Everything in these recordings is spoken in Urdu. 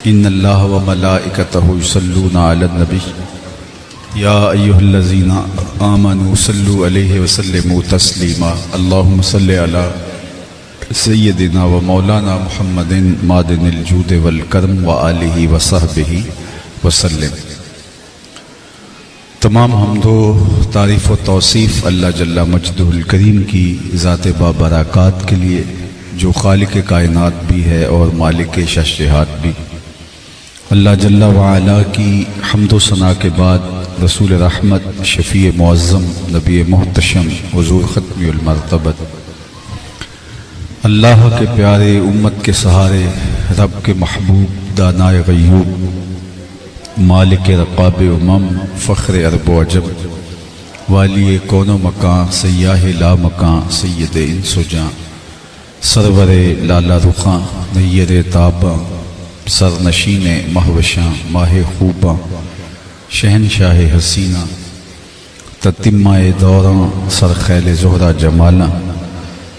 ان اللہ و ملائکتہ یصلون علی النبی یا ایھا الذین آمنوا صلوا علیہ وسلموا تسلیما اللہم صل علی سیدنا و مولانا محمد معدن الجود والکرم و آلہ و صحبہ وسلم۔ تمام حمد و تعریف و توصیف اللہ جل مجدہ الکریم کی ذات بابرکات کے لیے، جو خالق کائنات بھی ہے اور مالک ششہات بھی۔ اللہ جل وعلا کی حمد و ثنا کے بعد رسول رحمت، شفیع معظم، نبی محتشم، حضور ختمی المرتبت، اللہ کے پیارے، امت کے سہارے، رب کے محبوب، دانائے غیوب، مالک رقاب امم، فخر عرب و عجم، والی کون و مکان، سیاہ لا مکان، سید انس و جاں، سرور لالا رخاں، نیر تاباں، سرنشین مہوشاں، ماہ خوباں، شہنشاہ حسینہ، تتمہ دوراں، سرخیل زہرہ جمالاں،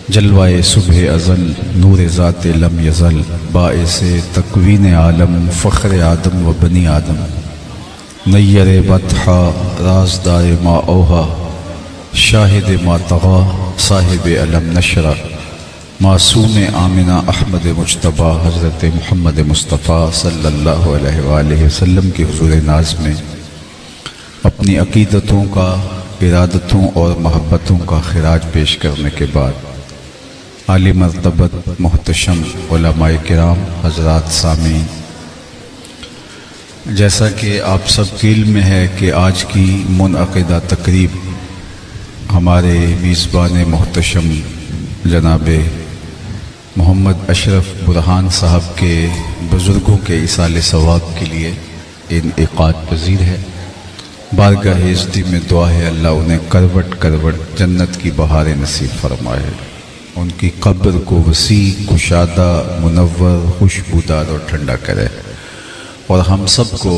جلوہ صبح ازل، نور ذات لم یزل، باعث تکوین عالم، فخر آدم و بنی آدم، نیر بطحا، رازدار ما اوہا، شاہد ما طغا، صاحب علم نشرہ، معصوم آمنہ احمد مجتبیٰ، حضرت محمد مصطفیٰ صلی اللہ علیہ وآلہ وسلم کی حضور ناز میں اپنی عقیدتوں کا، ارادتوں اور محبتوں کا خراج پیش کرنے کے بعد، عالی مرتبت محتشم علماء کرام، حضرات سامعین، جیسا کہ آپ سب کے علم میں ہے کہ آج کی منعقدہ تقریب ہمارے میزبان محتشم جناب محمد اشرف برہان صاحب کے بزرگوں کے ایصال ثواب کے لیے انعقاد پذیر ہے۔ بارگاہ عزتی میں دعا ہے اللہ انہیں کروٹ کروٹ جنت کی بہاریں نصیب فرمائے، ان کی قبر کو وسیع، کشادہ، منور، خوشبودار اور ٹھنڈا کرے، اور ہم سب کو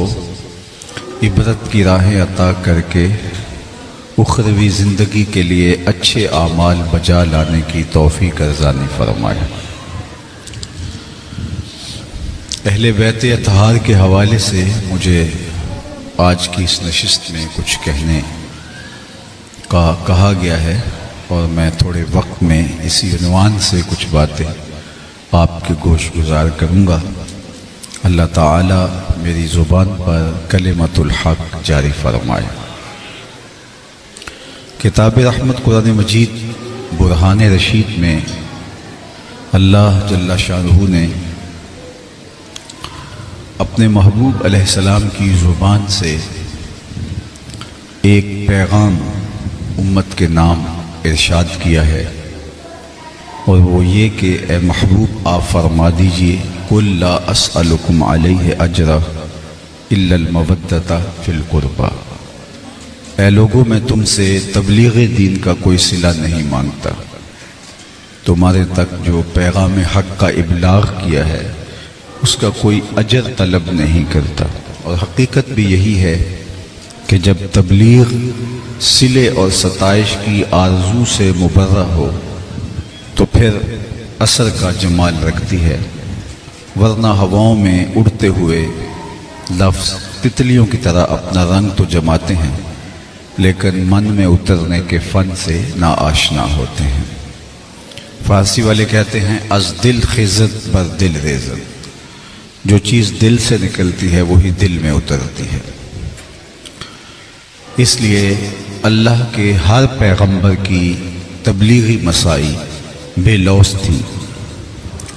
عبرت کی راہیں عطا کر کے اخروی زندگی کے لیے اچھے اعمال بجا لانے کی توفیق ارزانی فرمائے۔ اہل بیت اطہار کے حوالے سے مجھے آج کی اس نشست میں کچھ کہنے کا کہا گیا ہے، اور میں تھوڑے وقت میں اسی عنوان سے کچھ باتیں آپ کے گوش گزار کروں گا۔ اللہ تعالی میری زبان پر کلمۃ الحق جاری فرمائے۔ کتاب رحمت قرآن مجید برہان رشید میں اللہ جل شانہ نے اپنے محبوب علیہ السلام کی زبان سے ایک پیغام امت کے نام ارشاد کیا ہے، اور وہ یہ کہ اے محبوب آپ فرما دیجئے قل لا اسألکم علیہ اجرا الا المودۃ فی القربی، اے لوگوں میں تم سے تبلیغ دین کا کوئی صلہ نہیں مانگتا، تمہارے تک جو پیغام حق کا ابلاغ کیا ہے اس کا کوئی اجر طلب نہیں کرتا۔ اور حقیقت بھی یہی ہے کہ جب تبلیغ صلے اور ستائش کی آرزو سے مبرہ ہو تو پھر اثر کا جمال رکھتی ہے، ورنہ ہواؤں میں اڑتے ہوئے لفظ تتلیوں کی طرح اپنا رنگ تو جماتے ہیں لیکن من میں اترنے کے فن سے ناآشنا ہوتے ہیں۔ فارسی والے کہتے ہیں از دل خزد بر دل ریزد، جو چیز دل سے نکلتی ہے وہی دل میں اترتی ہے۔ اس لیے اللہ کے ہر پیغمبر کی تبلیغی مساعی بے لوث تھی،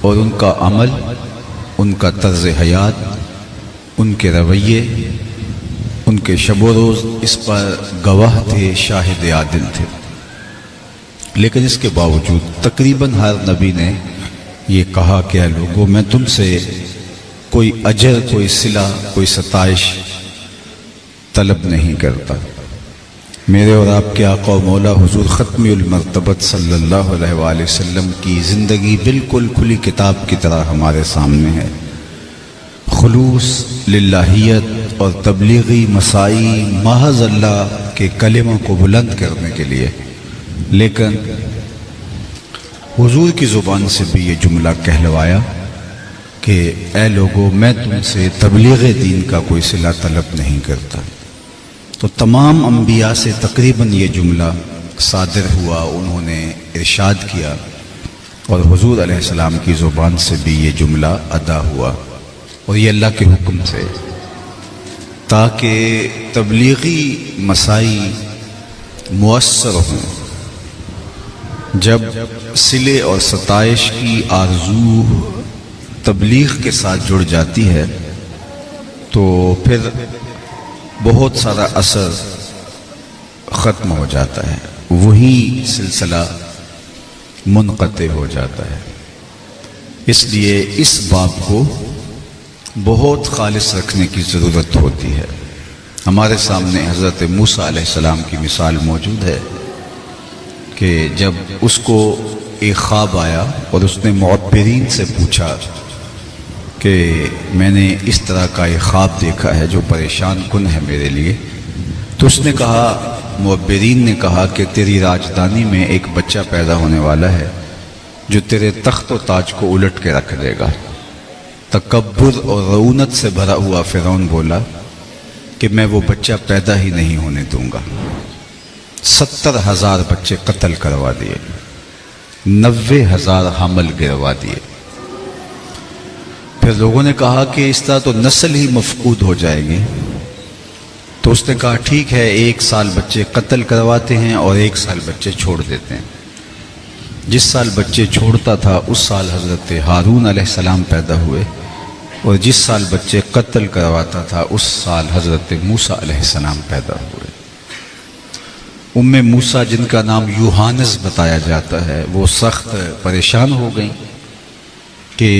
اور ان کا عمل، ان کا طرز حیات، ان کے رویے، ان کے شب و روز اس پر گواہ تھے، شاہد عادل تھے۔ لیکن اس کے باوجود تقریباً ہر نبی نے یہ کہا کہ اے لوگوں میں تم سے کوئی اجر، کوئی صلہ، کوئی ستائش طلب نہیں کرتا۔ میرے اور آپ کے آقا و مولا حضور ختمی المرتبت صلی اللہ علیہ وآلہ وسلم کی زندگی بالکل کھلی کتاب کی طرح ہمارے سامنے ہے، خلوص، للہیت اور تبلیغی مساعی محض اللہ کے کلموں کو بلند کرنے کے لیے۔ لیکن حضور کی زبان سے بھی یہ جملہ کہلوایا کہ اے لوگوں میں تم سے تبلیغ دین کا کوئی صلہ طلب نہیں کرتا۔ تو تمام انبیاء سے تقریباً یہ جملہ صادر ہوا، انہوں نے ارشاد کیا، اور حضور علیہ السلام کی زبان سے بھی یہ جملہ ادا ہوا، اور یہ اللہ کے حکم سے، تاکہ تبلیغی مسائی مؤثر ہوں۔ جب صلے اور ستائش کی آرزو تبلیغ کے ساتھ جڑ جاتی ہے تو پھر بہت سارا اثر ختم ہو جاتا ہے، وہی سلسلہ منقطع ہو جاتا ہے۔ اس لیے اس باب کو بہت خالص رکھنے کی ضرورت ہوتی ہے۔ ہمارے سامنے حضرت موسیٰ علیہ السلام کی مثال موجود ہے کہ جب اس کو ایک خواب آیا اور اس نے معبرین سے پوچھا کہ میں نے اس طرح کا ایک خواب دیکھا ہے جو پریشان کن ہے میرے لیے، تو اس نے کہا، معبرین نے کہا کہ تیری راجدھانی میں ایک بچہ پیدا ہونے والا ہے جو تیرے تخت و تاج کو الٹ کے رکھ دے گا۔ تکبر اور رعونت سے بھرا ہوا فرعون بولا کہ میں وہ بچہ پیدا ہی نہیں ہونے دوں گا۔ 70,000 بچے قتل کروا دیے، 90,000 حمل گروا دیے۔ پھر لوگوں نے کہا کہ اس طرح تو نسل ہی مفقود ہو جائے گی۔ تو اس نے کہا ٹھیک ہے، 1 سال بچے قتل کرواتے ہیں اور 1 سال بچے چھوڑ دیتے ہیں۔ جس سال بچے چھوڑتا تھا اس سال حضرت ہارون علیہ السلام پیدا ہوئے، اور جس سال بچے قتل کرواتا تھا اس سال حضرت موسیٰ علیہ السلام پیدا ہوئے۔ موسیٰ جن کا نام یوحانس بتایا جاتا ہے، وہ سخت پریشان ہو گئیں کہ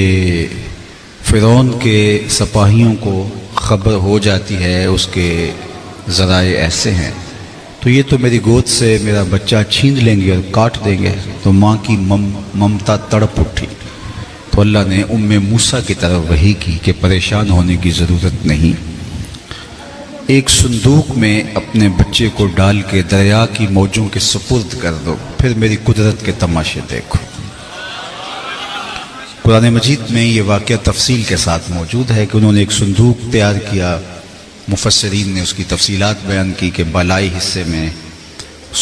فرعون کے سپاہیوں کو خبر ہو جاتی ہے، اس کے ذرائع ایسے ہیں، تو یہ تو میری گود سے میرا بچہ چھین لیں گے اور کاٹ دیں گے۔ تو ماں کی ممتا تڑپ اٹھی، تو اللہ نے موسیٰ کی طرف وحی کی کہ پریشان ہونے کی ضرورت نہیں، ایک صندوق میں اپنے بچے کو ڈال کے دریا کی موجوں کے سپرد کر دو، پھر میری قدرت کے تماشے دیکھو۔ قرآن مجید میں یہ واقعہ تفصیل کے ساتھ موجود ہے کہ انہوں نے ایک صندوق تیار کیا، مفسرین نے اس کی تفصیلات بیان کی کہ بالائی حصے میں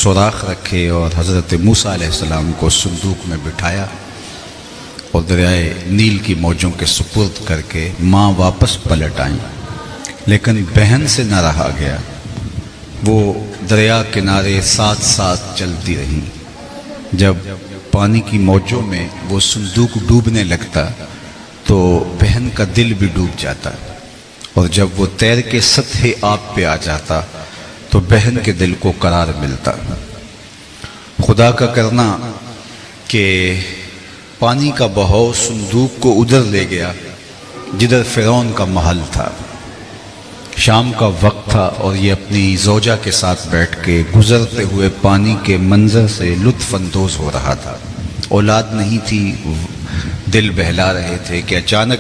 سوراخ رکھے اور حضرت موسیٰ علیہ السلام کو صندوق میں بٹھایا اور دریائے نیل کی موجوں کے سپرد کر کے ماں واپس پلٹ آئیں، لیکن بہن سے نہ رہا گیا، وہ دریا کنارے ساتھ ساتھ چلتی رہیں۔ جب پانی کی موجوں میں وہ صندوق ڈوبنے لگتا تو بہن کا دل بھی ڈوب جاتا، اور جب وہ تیر کے سطح آب پہ آ جاتا تو بہن کے دل کو قرار ملتا۔ خدا کا کرنا کہ پانی کا بہاؤ صندوق کو ادھر لے گیا جدھر فرعون کا محل تھا۔ شام کا وقت تھا اور یہ اپنی زوجہ کے ساتھ بیٹھ کے گزرتے ہوئے پانی کے منظر سے لطف اندوز ہو رہا تھا۔ اولاد نہیں تھی، دل بہلا رہے تھے کہ اچانک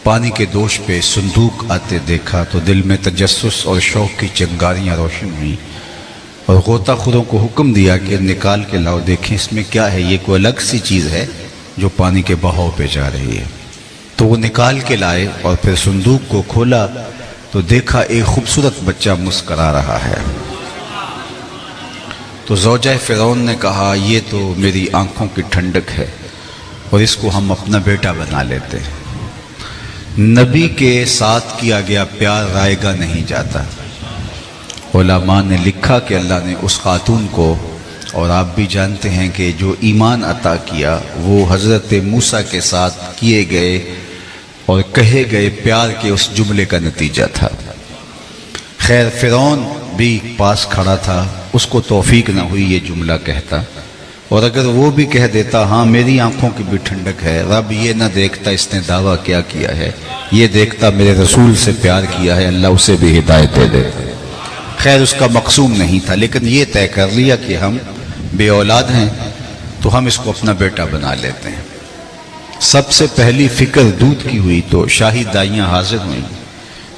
پانی کے دوش پہ صندوق آتے دیکھا تو دل میں تجسس اور شوق کی چنگاریاں روشن ہوئیں، اور غوطہ خوروں کو حکم دیا کہ نکال کے لاؤ، دیکھیں اس میں کیا ہے، یہ کوئی الگ سی چیز ہے جو پانی کے بہاؤ پہ جا رہی ہے۔ تو وہ نکال کے لائے اور پھر صندوق کو کھولا تو دیکھا ایک خوبصورت بچہ مسکرا رہا ہے۔ تو زوجہ فرعون نے کہا یہ تو میری آنکھوں کی ٹھنڈک ہے اور اس کو ہم اپنا بیٹا بنا لیتے ہیں۔ نبی کے ساتھ کیا گیا پیار رائے گا نہیں جاتا۔ علماء نے لکھا کہ اللہ نے اس خاتون کو، اور آپ بھی جانتے ہیں کہ جو ایمان عطا کیا وہ حضرت موسیٰ کے ساتھ کیے گئے اور کہے گئے پیار کے اس جملے کا نتیجہ تھا۔ خیر فرعون بھی پاس کھڑا تھا، اس کو توفیق نہ ہوئی یہ جملہ کہتا، اور اگر وہ بھی کہہ دیتا ہاں میری آنکھوں کی بھی ٹھنڈک ہے، رب یہ نہ دیکھتا اس نے دعویٰ کیا ہے، یہ دیکھتا میرے رسول سے پیار کیا ہے، اللہ اسے بھی ہدایت دے دیتا۔ خیر اس کا مقصوم نہیں تھا، لیکن یہ طے کر لیا کہ ہم بے اولاد ہیں تو ہم اس کو اپنا بیٹا بنا لیتے ہیں۔ سب سے پہلی فکر دودھ کی ہوئی تو شاہی دائیاں حاضر ہوئیں،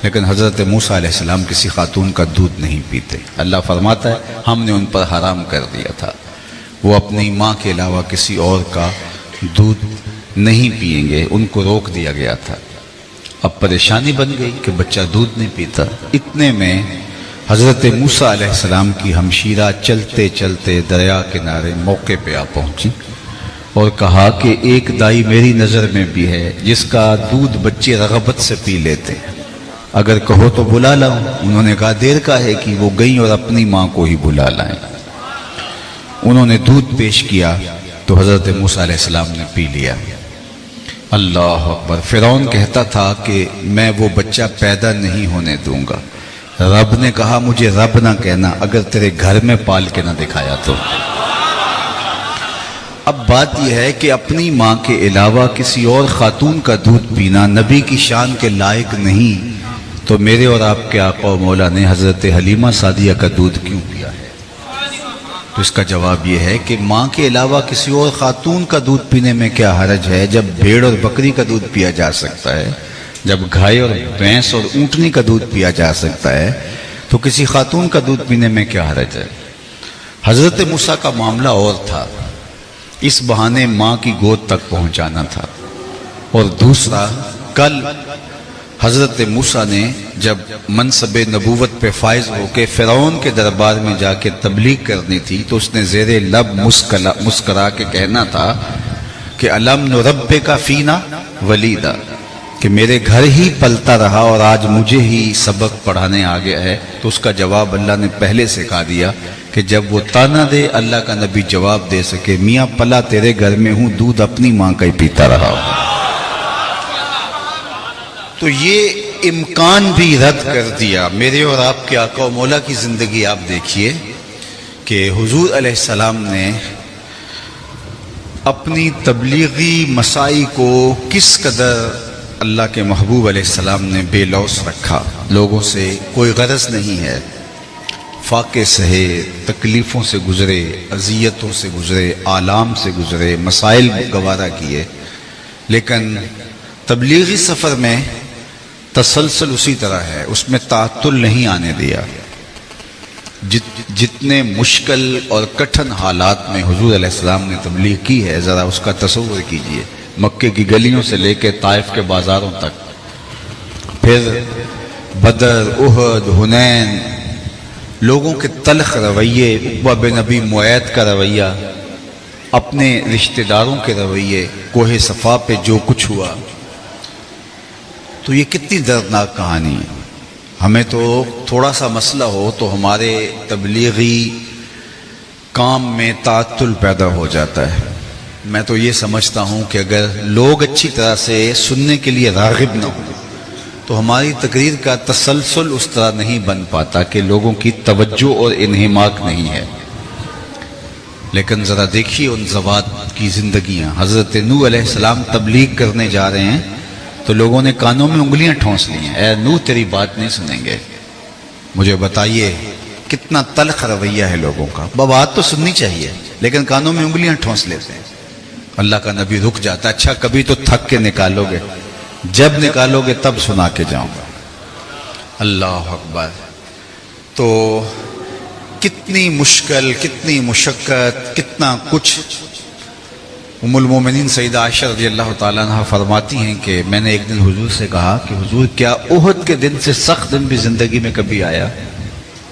لیکن حضرت موسیٰ علیہ السلام کسی خاتون کا دودھ نہیں پیتے۔ اللہ فرماتا ہے ہم نے ان پر حرام کر دیا تھا، وہ اپنی ماں کے علاوہ کسی اور کا دودھ نہیں پئیں گے، ان کو روک دیا گیا تھا۔ اب پریشانی بن گئی کہ بچہ دودھ نہیں پیتا۔ اتنے میں حضرت موسیٰ علیہ السلام کی ہمشیرہ چلتے چلتے دریا کنارے موقع پہ آ پہنچی اور کہا کہ ایک دائی میری نظر میں بھی ہے جس کا دودھ بچے رغبت سے پی لیتے ہیں، اگر کہو تو بلا لاؤں۔ انہوں نے کہا دیر کا ہے کہ وہ گئیں اور اپنی ماں کو ہی بلا لائیں۔ انہوں نے دودھ پیش کیا تو حضرت موسیٰ علیہ السلام نے پی لیا۔ اللہ اکبر۔ فرعون کہتا تھا کہ میں وہ بچہ پیدا نہیں ہونے دوں گا۔ رب نے کہا مجھے رب نہ کہنا اگر تیرے گھر میں پال کے نہ دکھایا تو۔ اب بات یہ ہے کہ اپنی ماں کے علاوہ کسی اور خاتون کا دودھ پینا نبی کی شان کے لائق نہیں، تو میرے اور آپ کے آقا و مولا نے حضرت حلیمہ سعدیہ کا دودھ کیوں پیا ہے؟ تو اس کا جواب یہ ہے کہ ماں کے علاوہ کسی اور خاتون کا دودھ پینے میں کیا حرج ہے؟ جب بھیڑ اور بکری کا دودھ پیا جا سکتا ہے، جب گائے اور بھینس اور اونٹنی کا دودھ پیا جا سکتا ہے، تو کسی خاتون کا دودھ پینے میں کیا حرج ہے؟ حضرت موسیٰ کا معاملہ اور تھا، اس بہانے ماں کی گود تک پہنچانا تھا۔ اور دوسرا، کل حضرت موسیٰ نے جب منصب نبوت پہ فائز ہو کے فرعون کے دربار میں جا کے تبلیغ کرنی تھی تو اس نے زیر لب مسکرا کے کہنا تھا کہ الم نربک فینا ولیدا، کہ میرے گھر ہی پلتا رہا اور آج مجھے ہی سبق پڑھانے آ گیا ہے۔ تو اس کا جواب اللہ نے پہلے سے کہا دیا کہ جب وہ تانا دے اللہ کا نبی جواب دے سکے، میاں پلا تیرے گھر میں ہوں، دودھ اپنی ماں کا ہی پیتا رہا ہوں۔ تو یہ امکان بھی رد کر دیا۔ میرے اور آپ کے آقا و مولا کی زندگی آپ دیکھیے کہ حضور علیہ السلام نے اپنی تبلیغی مساعی کو کس قدر اللہ کے محبوب علیہ السلام نے بے لوث رکھا۔ لوگوں سے کوئی غرض نہیں ہے، فاقے سہے، تکلیفوں سے گزرے، اذیتوں سے گزرے، آلام سے گزرے، مسائل گوارا کیے، لیکن تبلیغی سفر میں تسلسل اسی طرح ہے، اس میں تعطل نہیں آنے دیا۔ جتنے مشکل اور کٹھن حالات میں حضور علیہ السلام نے تبلیغ کی ہے، ذرا اس کا تصور کیجئے۔ مکے کی گلیوں سے لے کے طائف کے بازاروں تک، پھر بدر، احد، حنین، لوگوں کے تلخ رویے، عقبہ بن ابی معیط کا رویہ، اپنے رشتہ داروں کے رویے، کوہ صفا پہ جو کچھ ہوا، تو یہ کتنی دردناک کہانی ہے۔ ہمیں تو تھوڑا سا مسئلہ ہو تو ہمارے تبلیغی کام میں تعطل پیدا ہو جاتا ہے۔ میں تو یہ سمجھتا ہوں کہ اگر لوگ اچھی طرح سے سننے کے لیے راغب نہ ہوں تو ہماری تقریر کا تسلسل اس طرح نہیں بن پاتا کہ لوگوں کی توجہ اور انہماک نہیں ہے۔ لیکن ذرا دیکھیے ان زوات کی زندگیاں۔ حضرت نوح علیہ السلام تبلیغ کرنے جا رہے ہیں تو لوگوں نے کانوں میں انگلیاں ٹھونس لی ہیں، اے نوح تیری بات نہیں سنیں گے۔ مجھے بتائیے کتنا تلخ رویہ ہے لوگوں کا۔ بات تو سننی چاہیے لیکن کانوں میں انگلیاں ٹھونس لیتے ہیں۔ اللہ کا نبی رک جاتا، اچھا کبھی تو تھک کے نکالو گے، جب نکالو گے تب سنا کے جاؤں گا۔ اللہ اکبر۔ تو کتنی مشکل، کتنی مشقت، کتنا کچھ۔ ام المومنین سیدہ عائشہ رضی اللہ تعالیٰ عنہ فرماتی ہیں کہ میں نے ایک دن حضور سے کہا کہ حضور کیا احد کے دن سے سخت دن بھی زندگی میں کبھی آیا؟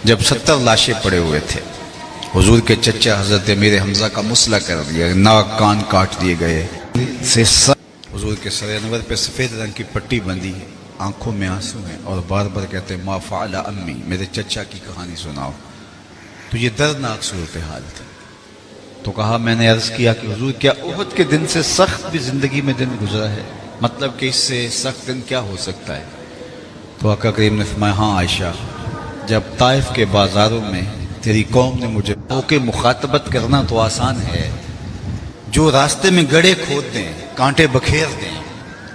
جب 70 لاشیں پڑے ہوئے تھے، حضور کے چچا حضرت امیر حمزہ کا مسئلہ کر دیا، ناک کان کاٹ دیے گئے، حضور کے سر انور پہ سفید رنگ کی پٹی بندھی ہے، آنکھوں میں آنسو ہیں اور بار بار کہتے ہیں ما فعل امی، میرے چچا کی کہانی سناؤ۔ تو یہ دردناک صورتحال تھی۔ تو کہا، میں نے عرض کیا کہ حضور کیا احد کے دن سے سخت بھی زندگی میں دن گزرا ہے؟ مطلب کہ اس سے سخت دن کیا ہو سکتا ہے؟ تو آقا کریم نے فرمایا، ہاں عائشہ، جب طائف کے بازاروں میں تیری قوم نے مجھے ہو کے مخاطبت کرنا تو آسان ہے، جو راستے میں گڑھے کھود دیں، کانٹے بکھیر دیں،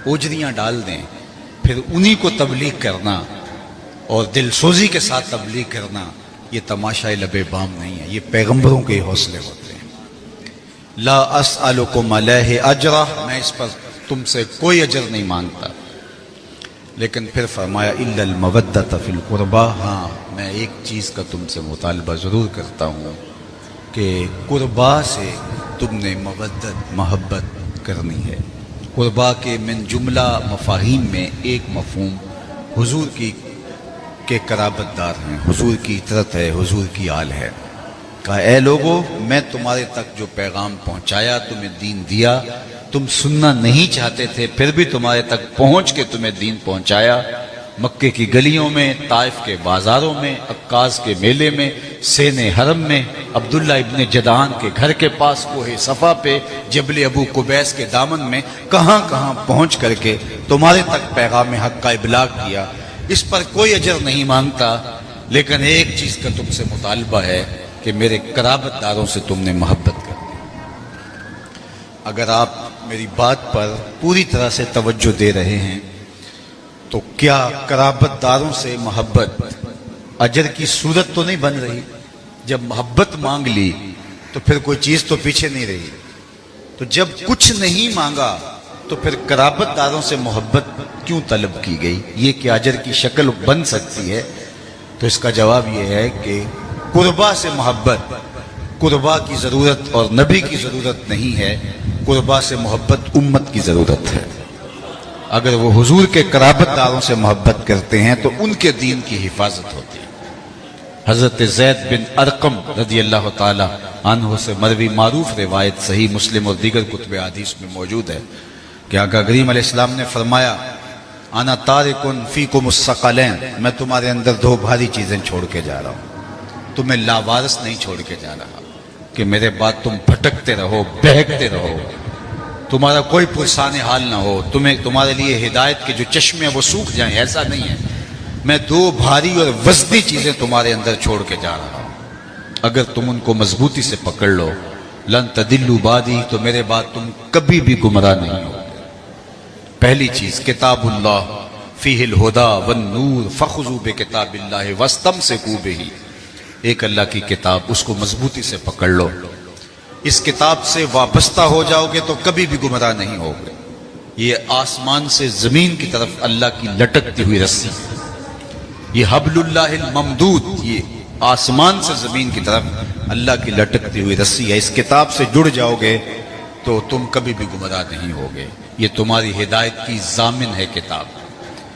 اوجریاں ڈال دیں، پھر انہی کو تبلیغ کرنا اور دل سوزی کے ساتھ تبلیغ کرنا، یہ تماشائی لبے بام نہیں ہے، یہ پیغمبروں کے حوصلے ہوتے ہیں۔ لا اسألکم علیہ اجرا، میں اس پر تم سے کوئی اجر نہیں مانگتا۔ لیکن پھر فرمایا الا المودۃ فی القربى، ہاں میں ایک چیز کا تم سے مطالبہ ضرور کرتا ہوں کہ قربا سے تم نے مودت، محبت کرنی ہے۔ قربا کے من جملہ مفاہیم میں ایک مفہوم حضور کی کے قرابت دار ہیں، حضور کی اطرت ہے، حضور کی آل ہے۔ کہا اے لوگو، میں تمہارے تک جو پیغام پہنچایا، تمہیں دین دیا، تم سننا نہیں چاہتے تھے، پھر بھی تمہارے تک پہنچ کے تمہیں دین پہنچایا۔ مکے کی گلیوں میں، طائف کے بازاروں میں، عکاظ کے میلے میں، سین حرم میں، عبداللہ ابن جدعان کے گھر کے پاس، کوہ صفا پہ، جبل ابو قبیس کے دامن میں، کہاں کہاں پہنچ کر کے تمہارے تک پیغام حق کا ابلاغ کیا۔ اس پر کوئی اجر نہیں مانگتا، لیکن ایک چیز کا تم سے مطالبہ ہے کہ میرے قرابت داروں سے تم نے محبت کر دی۔ اگر آپ میری بات پر پوری طرح سے توجہ دے رہے ہیں تو کیا قرابت داروں سے محبت اجر کی صورت تو نہیں بن رہی؟ جب محبت مانگ لی تو پھر کوئی چیز تو پیچھے نہیں رہی، تو جب کچھ نہیں مانگا تو پھر قرابت داروں سے محبت کیوں طلب کی گئی؟ یہ کہ اجر کی شکل بن سکتی ہے؟ تو اس کا جواب یہ ہے کہ قربا سے محبت، قربا کی ضرورت اور نبی کی ضرورت نہیں ہے، قربا سے محبت امت کی ضرورت ہے۔ اگر وہ حضور کے قرابت داروں سے محبت کرتے ہیں تو ان کے دین کی حفاظت ہوتی ہے۔ حضرت زید بن ارقم رضی اللہ تعالی عنہ سے مروی معروف روایت صحیح مسلم اور دیگر کتب حدیث میں موجود ہے کہ آقا کریم علیہ السلام نے فرمایا انا تارکن فیکم الثقلین، میں تمہارے اندر دو بھاری چیزیں چھوڑ کے جا رہا ہوں، تمہیں لاوارث نہیں چھوڑ کے جا رہا کہ میرے بعد تم بھٹکتے رہو، بہکتے رہو، تمہارا کوئی پرسان حال نہ ہو، تمہارے لیے ہدایت کے جو چشمے ہیں وہ سوکھ جائیں، ایسا نہیں ہے۔ میں دو بھاری اور وزنی چیزیں تمہارے اندر چھوڑ کے جا رہا ہوں، اگر تم ان کو مضبوطی سے پکڑ لو لن تدلوا بعدی، تو میرے بعد تم کبھی بھی گمراہ نہیں ہو۔ پہلی چیز کتاب اللہ فیہ الہدی والنور فخذوا بکتاب اللہ واستمسکوا بہ، ایک اللہ کی کتاب، اس کو مضبوطی سے پکڑ لو، اس کتاب سے وابستہ ہو جاؤ گے تو کبھی بھی گمراہ نہیں ہوگے۔ یہ آسمان سے زمین کی طرف اللہ کی لٹکتی ہوئی رسی، یہ حبل اللہ الممدود، یہ آسمان سے زمین کی طرف اللہ کی لٹکتی ہوئی رسی ہے۔ اس کتاب سے جڑ جاؤ گے تو تم کبھی بھی گمراہ نہیں ہوگے۔ یہ تمہاری ہدایت کی ضامن ہے کتاب،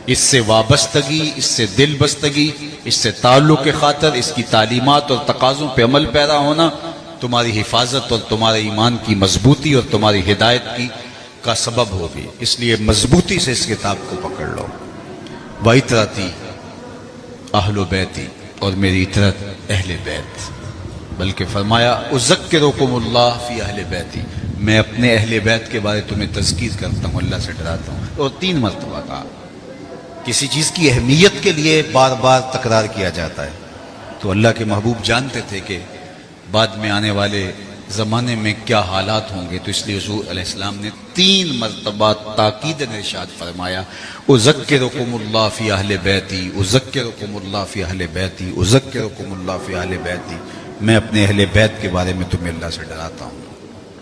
اس سے وابستگی، اس سے دل بستگی، اس سے تعلق خاطر، اس کی تعلیمات اور تقاضوں پہ عمل پیدا ہونا تمہاری حفاظت اور تمہارے ایمان کی مضبوطی اور تمہاری ہدایت کا سبب ہوگی۔ اس لیے مضبوطی سے اس کتاب کو پکڑ لو۔ وَإِطْرَتِي اہل بیتی، اور میری اطرت اہل بیت، بلکہ فرمایا اذکرکم اللہ فی اہل بیتی، میں اپنے اہل بیت کے بارے تمہیں تذکیر کرتا ہوں، اللہ سے ڈراتا ہوں۔ اور 3 مرتبہ کہا، کسی چیز کی اہمیت کے لیے بار بار تکرار کیا جاتا ہے، تو اللہ کے محبوب جانتے تھے کہ بعد میں آنے والے زمانے میں کیا حالات ہوں گے، تو اس لیے حضور علیہ السلام نے 3 مرتبہ تاکیداً ارشاد فرمایا اذکرکم اللہ فی اہل بیتی، اذکرکم اللہ فی اہل بیتی، اذکرکم اللہ فی اہل بیتی، میں اپنے اہل بیت کے بارے میں تمہیں اللہ سے ڈراتا ہوں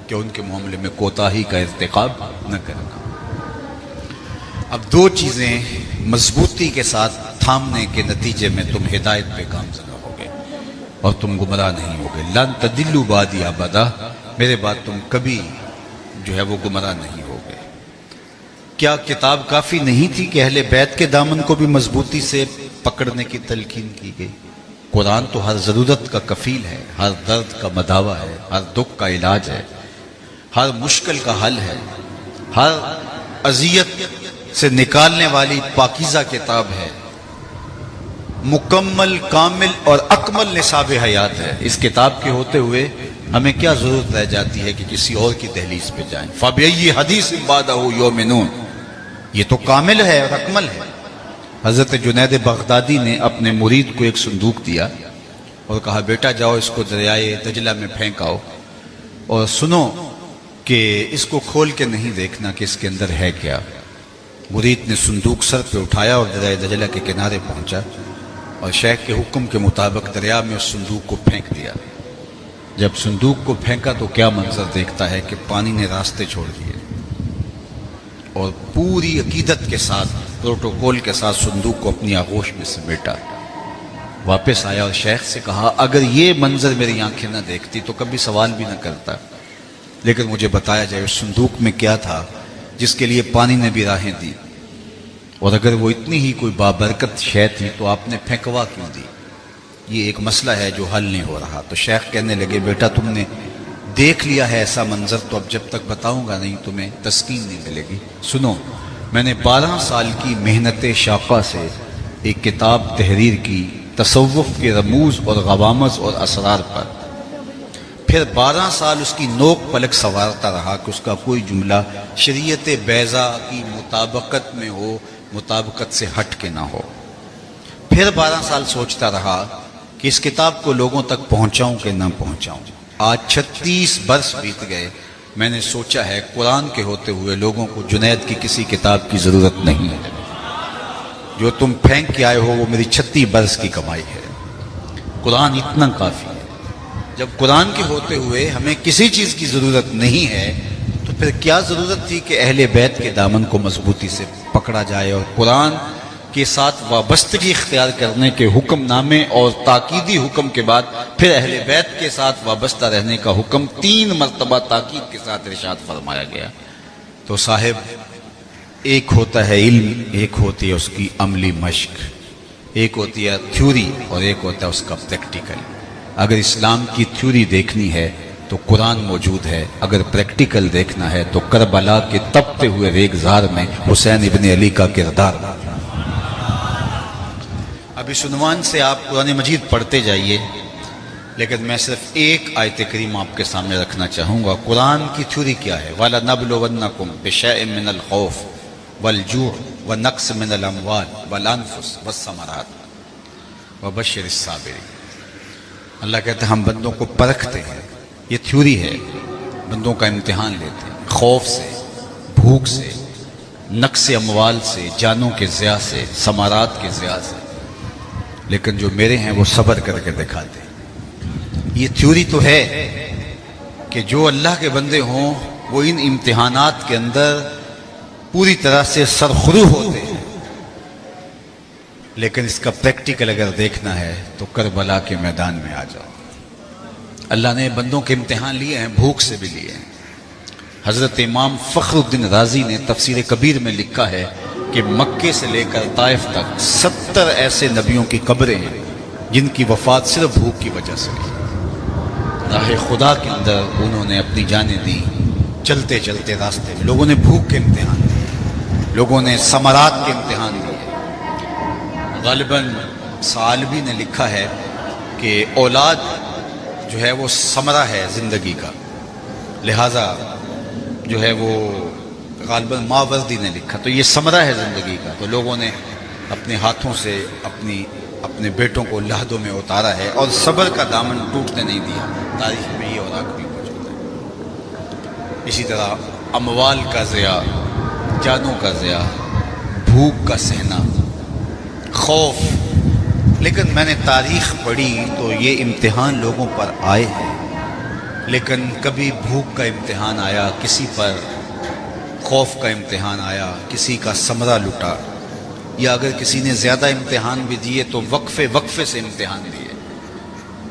کہ ان کے معاملے میں کوتاہی کا ارتکاب نہ کرنا۔ اب 2 چیزیں مضبوطی کے ساتھ تھامنے کے نتیجے میں تم ہدایت پہ گامزن ہوگے اور تم گمراہ نہیں ہوگے۔ لن تدلوا بعدی ابدا، میرے بعد تم کبھی جو ہے وہ گمراہ نہیں ہوگے۔ کیا کتاب کافی نہیں تھی کہ اہل بیت کے دامن کو بھی مضبوطی سے پکڑنے کی تلقین کی گئی؟ قرآن تو ہر ضرورت کا کفیل ہے، ہر درد کا مداوا ہے، ہر دکھ کا علاج ہے، ہر مشکل کا حل ہے، ہر اذیت سے نکالنے والی پاکیزہ کتاب ہے، مکمل، کامل اور اکمل نصاب حیات ہے۔ اس کتاب کے ہوتے ہوئے ہمیں کیا ضرورت رہ جاتی ہے کہ کسی اور کی دہلیز پہ جائیں؟ فَبِأَيِّ حَدِيثٍ بَعْدَهُ يُؤْمِنُونَ، یہ تو کامل ہے اور اکمل ہے۔ حضرت جنید بغدادی نے اپنے مرید کو ایک صندوق دیا اور کہا بیٹا جاؤ اس کو دریائے دجلہ میں پھینک آؤ اور سنو کہ اس کو کھول کے نہیں دیکھنا کہ اس کے اندر ہے کیا۔ مرید نے صندوق سر پہ اٹھایا اور دریائے دجلہ کے کنارے پہنچا اور شیخ کے حکم کے مطابق دریا میں اس صندوق کو پھینک دیا۔ جب صندوق کو پھینکا تو کیا منظر دیکھتا ہے کہ پانی نے راستے چھوڑ دیے اور پوری عقیدت کے ساتھ، پروٹوکول کے ساتھ صندوق کو اپنی آغوش میں سمیٹا۔ واپس آیا اور شیخ سے کہا اگر یہ منظر میری آنکھیں نہ دیکھتی تو کبھی سوال بھی نہ کرتا، لیکن مجھے بتایا جائے اس صندوق میں کیا تھا۔ جس کے لیے پانی نے بھی راہیں دی، اور اگر وہ اتنی ہی کوئی بابرکت شے تھی تو آپ نے پھینکوا کیوں دی؟ یہ ایک مسئلہ ہے جو حل نہیں ہو رہا۔ تو شیخ کہنے لگے بیٹا تم نے دیکھ لیا ہے ایسا منظر، تو اب جب تک بتاؤں گا نہیں تمہیں تسکین نہیں ملے گی۔ سنو، میں نے 12 سال کی محنت شاقہ سے ایک کتاب تحریر کی تصوف کے رموز اور غوامض اور اسرار پر، پھر 12 سال اس کی نوک پلک سنوارتا رہا کہ اس کا کوئی جملہ شریعت بیضا کی مطابقت میں ہو، مطابقت سے ہٹ کے نہ ہو۔ پھر 12 سال سوچتا رہا کہ اس کتاب کو لوگوں تک پہنچاؤں کہ نہ پہنچاؤں۔ آج 36 برس بیت گئے، میں نے سوچا ہے قرآن کے ہوتے ہوئے لوگوں کو جنید کی کسی کتاب کی ضرورت نہیں ہے، جو تم پھینک کے آئے ہو وہ میری 36 برس کی کمائی ہے، قرآن اتنا کافی ہے۔ جب قرآن کے ہوتے ہوئے ہمیں کسی چیز کی ضرورت نہیں ہے تو پھر کیا ضرورت تھی کہ اہل بیت کے دامن کو مضبوطی سے پکڑا جائے اور قرآن کے ساتھ وابستگی اختیار کرنے کے حکم نامے اور تاکیدی حکم کے بعد پھر اہل بیت کے ساتھ وابستہ رہنے کا حکم 3 مرتبہ تاکید کے ساتھ ارشاد فرمایا گیا۔ تو صاحب، ایک ہوتا ہے علم، ایک ہوتی ہے اس کی عملی مشق، ایک ہوتی ہے تھیوری اور ایک ہوتا ہے اس کا پریکٹیکل۔ اگر اسلام کی تھیوری دیکھنی ہے تو قرآن موجود ہے، اگر پریکٹیکل دیکھنا ہے تو کربلا کے تپتے ہوئے ریگزار میں حسین ابن علی کا کردار۔ اب اس عنوان سے آپ قرآن مجید پڑھتے جائیے، لیکن میں صرف ایک آیت کریم آپ کے سامنے رکھنا چاہوں گا۔ قرآن کی تھیوری کیا ہے؟ وَلَنَبْلُوَنَّكُمْ بِشَيْءٍ مِّنَ الْخَوْفِ وَالْجُوعِ وَنَقْصٍ مِّنَ الْأَمْوَالِ وَالْأَنفُسِ وَالثَّمَرَاتِ وَبَشِّرِ الصَّابِرِينَ۔ اللہ کہتے ہیں ہم بندوں کو پرکھتے ہیں، یہ تھیوری ہے، بندوں کا امتحان لیتے ہیں، خوف سے، بھوک سے، نقص اموال سے، جانوں کے ضیاع سے، ثمرات کے ضیاع سے، لیکن جو میرے ہیں وہ صبر کر کے دکھاتے ہیں۔ یہ تھیوری تو ہے کہ جو اللہ کے بندے ہوں وہ ان امتحانات کے اندر پوری طرح سے سرخرو ہوتے ہیں، لیکن اس کا پریکٹیکل اگر دیکھنا ہے تو کربلا کے میدان میں آ جاؤ۔ اللہ نے بندوں کے امتحان لیے ہیں، بھوک سے بھی لیے ہیں۔ حضرت امام فخر الدین رازی نے تفسیر کبیر میں لکھا ہے کہ مکے سے لے کر طائف تک 70 ایسے نبیوں کی قبریں ہیں جن کی وفات صرف بھوک کی وجہ سے ہوئی۔ راہ خدا کے اندر انہوں نے اپنی جانیں دی، چلتے چلتے راستے میں لوگوں نے بھوک کے امتحان دیے، لوگوں نے ثمرات کے امتحان دیے۔ غالباً ثعالبی نے لکھا ہے کہ اولاد جو ہے وہ ثمرہ ہے زندگی کا، لہٰذا جو ہے وہ غالباً ماوردی نے لکھا، تو یہ ثمرہ ہے زندگی کا، تو لوگوں نے اپنے ہاتھوں سے اپنے بیٹوں کو لہدوں میں اتارا ہے اور صبر کا دامن ٹوٹنے نہیں دیا۔ تاریخ میں یہ اوراق بھی موجود ہے۔ اسی طرح اموال کا ضیاع، جانوں کا ضیاع، بھوک کا سہنا، خوف، لیکن میں نے تاریخ پڑھی تو یہ امتحان لوگوں پر آئے ہیں، لیکن کبھی بھوک کا امتحان آیا کسی پر، خوف کا امتحان آیا کسی کا ثمرہ لٹا، یا اگر کسی نے زیادہ امتحان بھی دیے تو وقفے سے امتحان دیے۔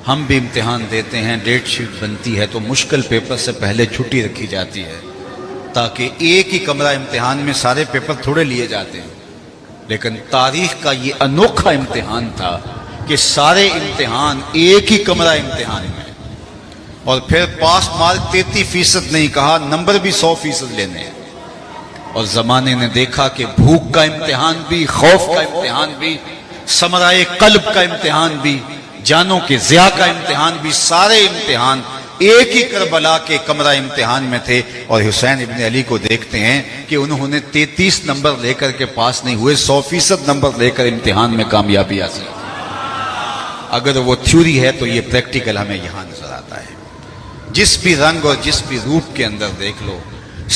ہم بھی امتحان دیتے ہیں، ڈیٹ شیٹ بنتی ہے تو مشکل پیپر سے پہلے چھٹی رکھی جاتی ہے تاکہ ایک ہی کمرہ امتحان میں سارے پیپر تھوڑے لیے جاتے ہیں، لیکن تاریخ کا یہ انوکھا امتحان تھا کہ سارے امتحان ایک ہی کمرہ امتحان میں، اور پھر پاس مارک 33% نہیں کہا، نمبر بھی 100% لینے ہیں۔ اور زمانے نے دیکھا کہ بھوک کا امتحان بھی، خوف کا امتحان بھی، ثمرہ قلب کا امتحان بھی، جانوں کے ضیاع کا امتحان بھی، سارے امتحان ایک ہی کربلا کے کمرہ امتحان میں تھے۔ اور حسین ابن علی کو دیکھتے ہیں کہ انہوں نے 33 نمبر لے کر کے پاس نہیں ہوئے، 100% نمبر لے کر امتحان میں کامیابی حاصل کی۔ اگر وہ تھیوری ہے تو یہ پریکٹیکل ہمیں یہاں نظر آتا ہے۔ جس بھی رنگ اور جس بھی روپ کے اندر دیکھ لو،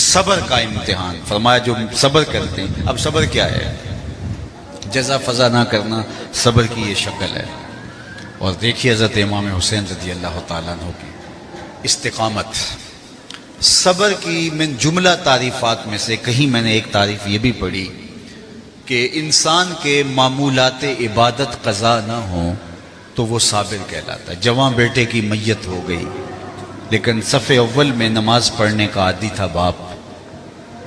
صبر کا امتحان فرمایا، جو صبر کرتے ہیں۔ اب صبر کیا ہے؟ جزا فضا نہ کرنا صبر کی یہ شکل ہے۔ اور دیکھیے حضرت امام حسین رضی اللہ تعالیٰ عنہ کی استقامت، صبر کی من جملہ تعریفات میں سے کہیں میں نے ایک تعریف یہ بھی پڑھی کہ انسان کے معمولات عبادت قضا نہ ہوں تو وہ صابر کہلاتا ہے۔ جواں بیٹے کی میت ہو گئی لیکن صف اول میں نماز پڑھنے کا عادی تھا باپ،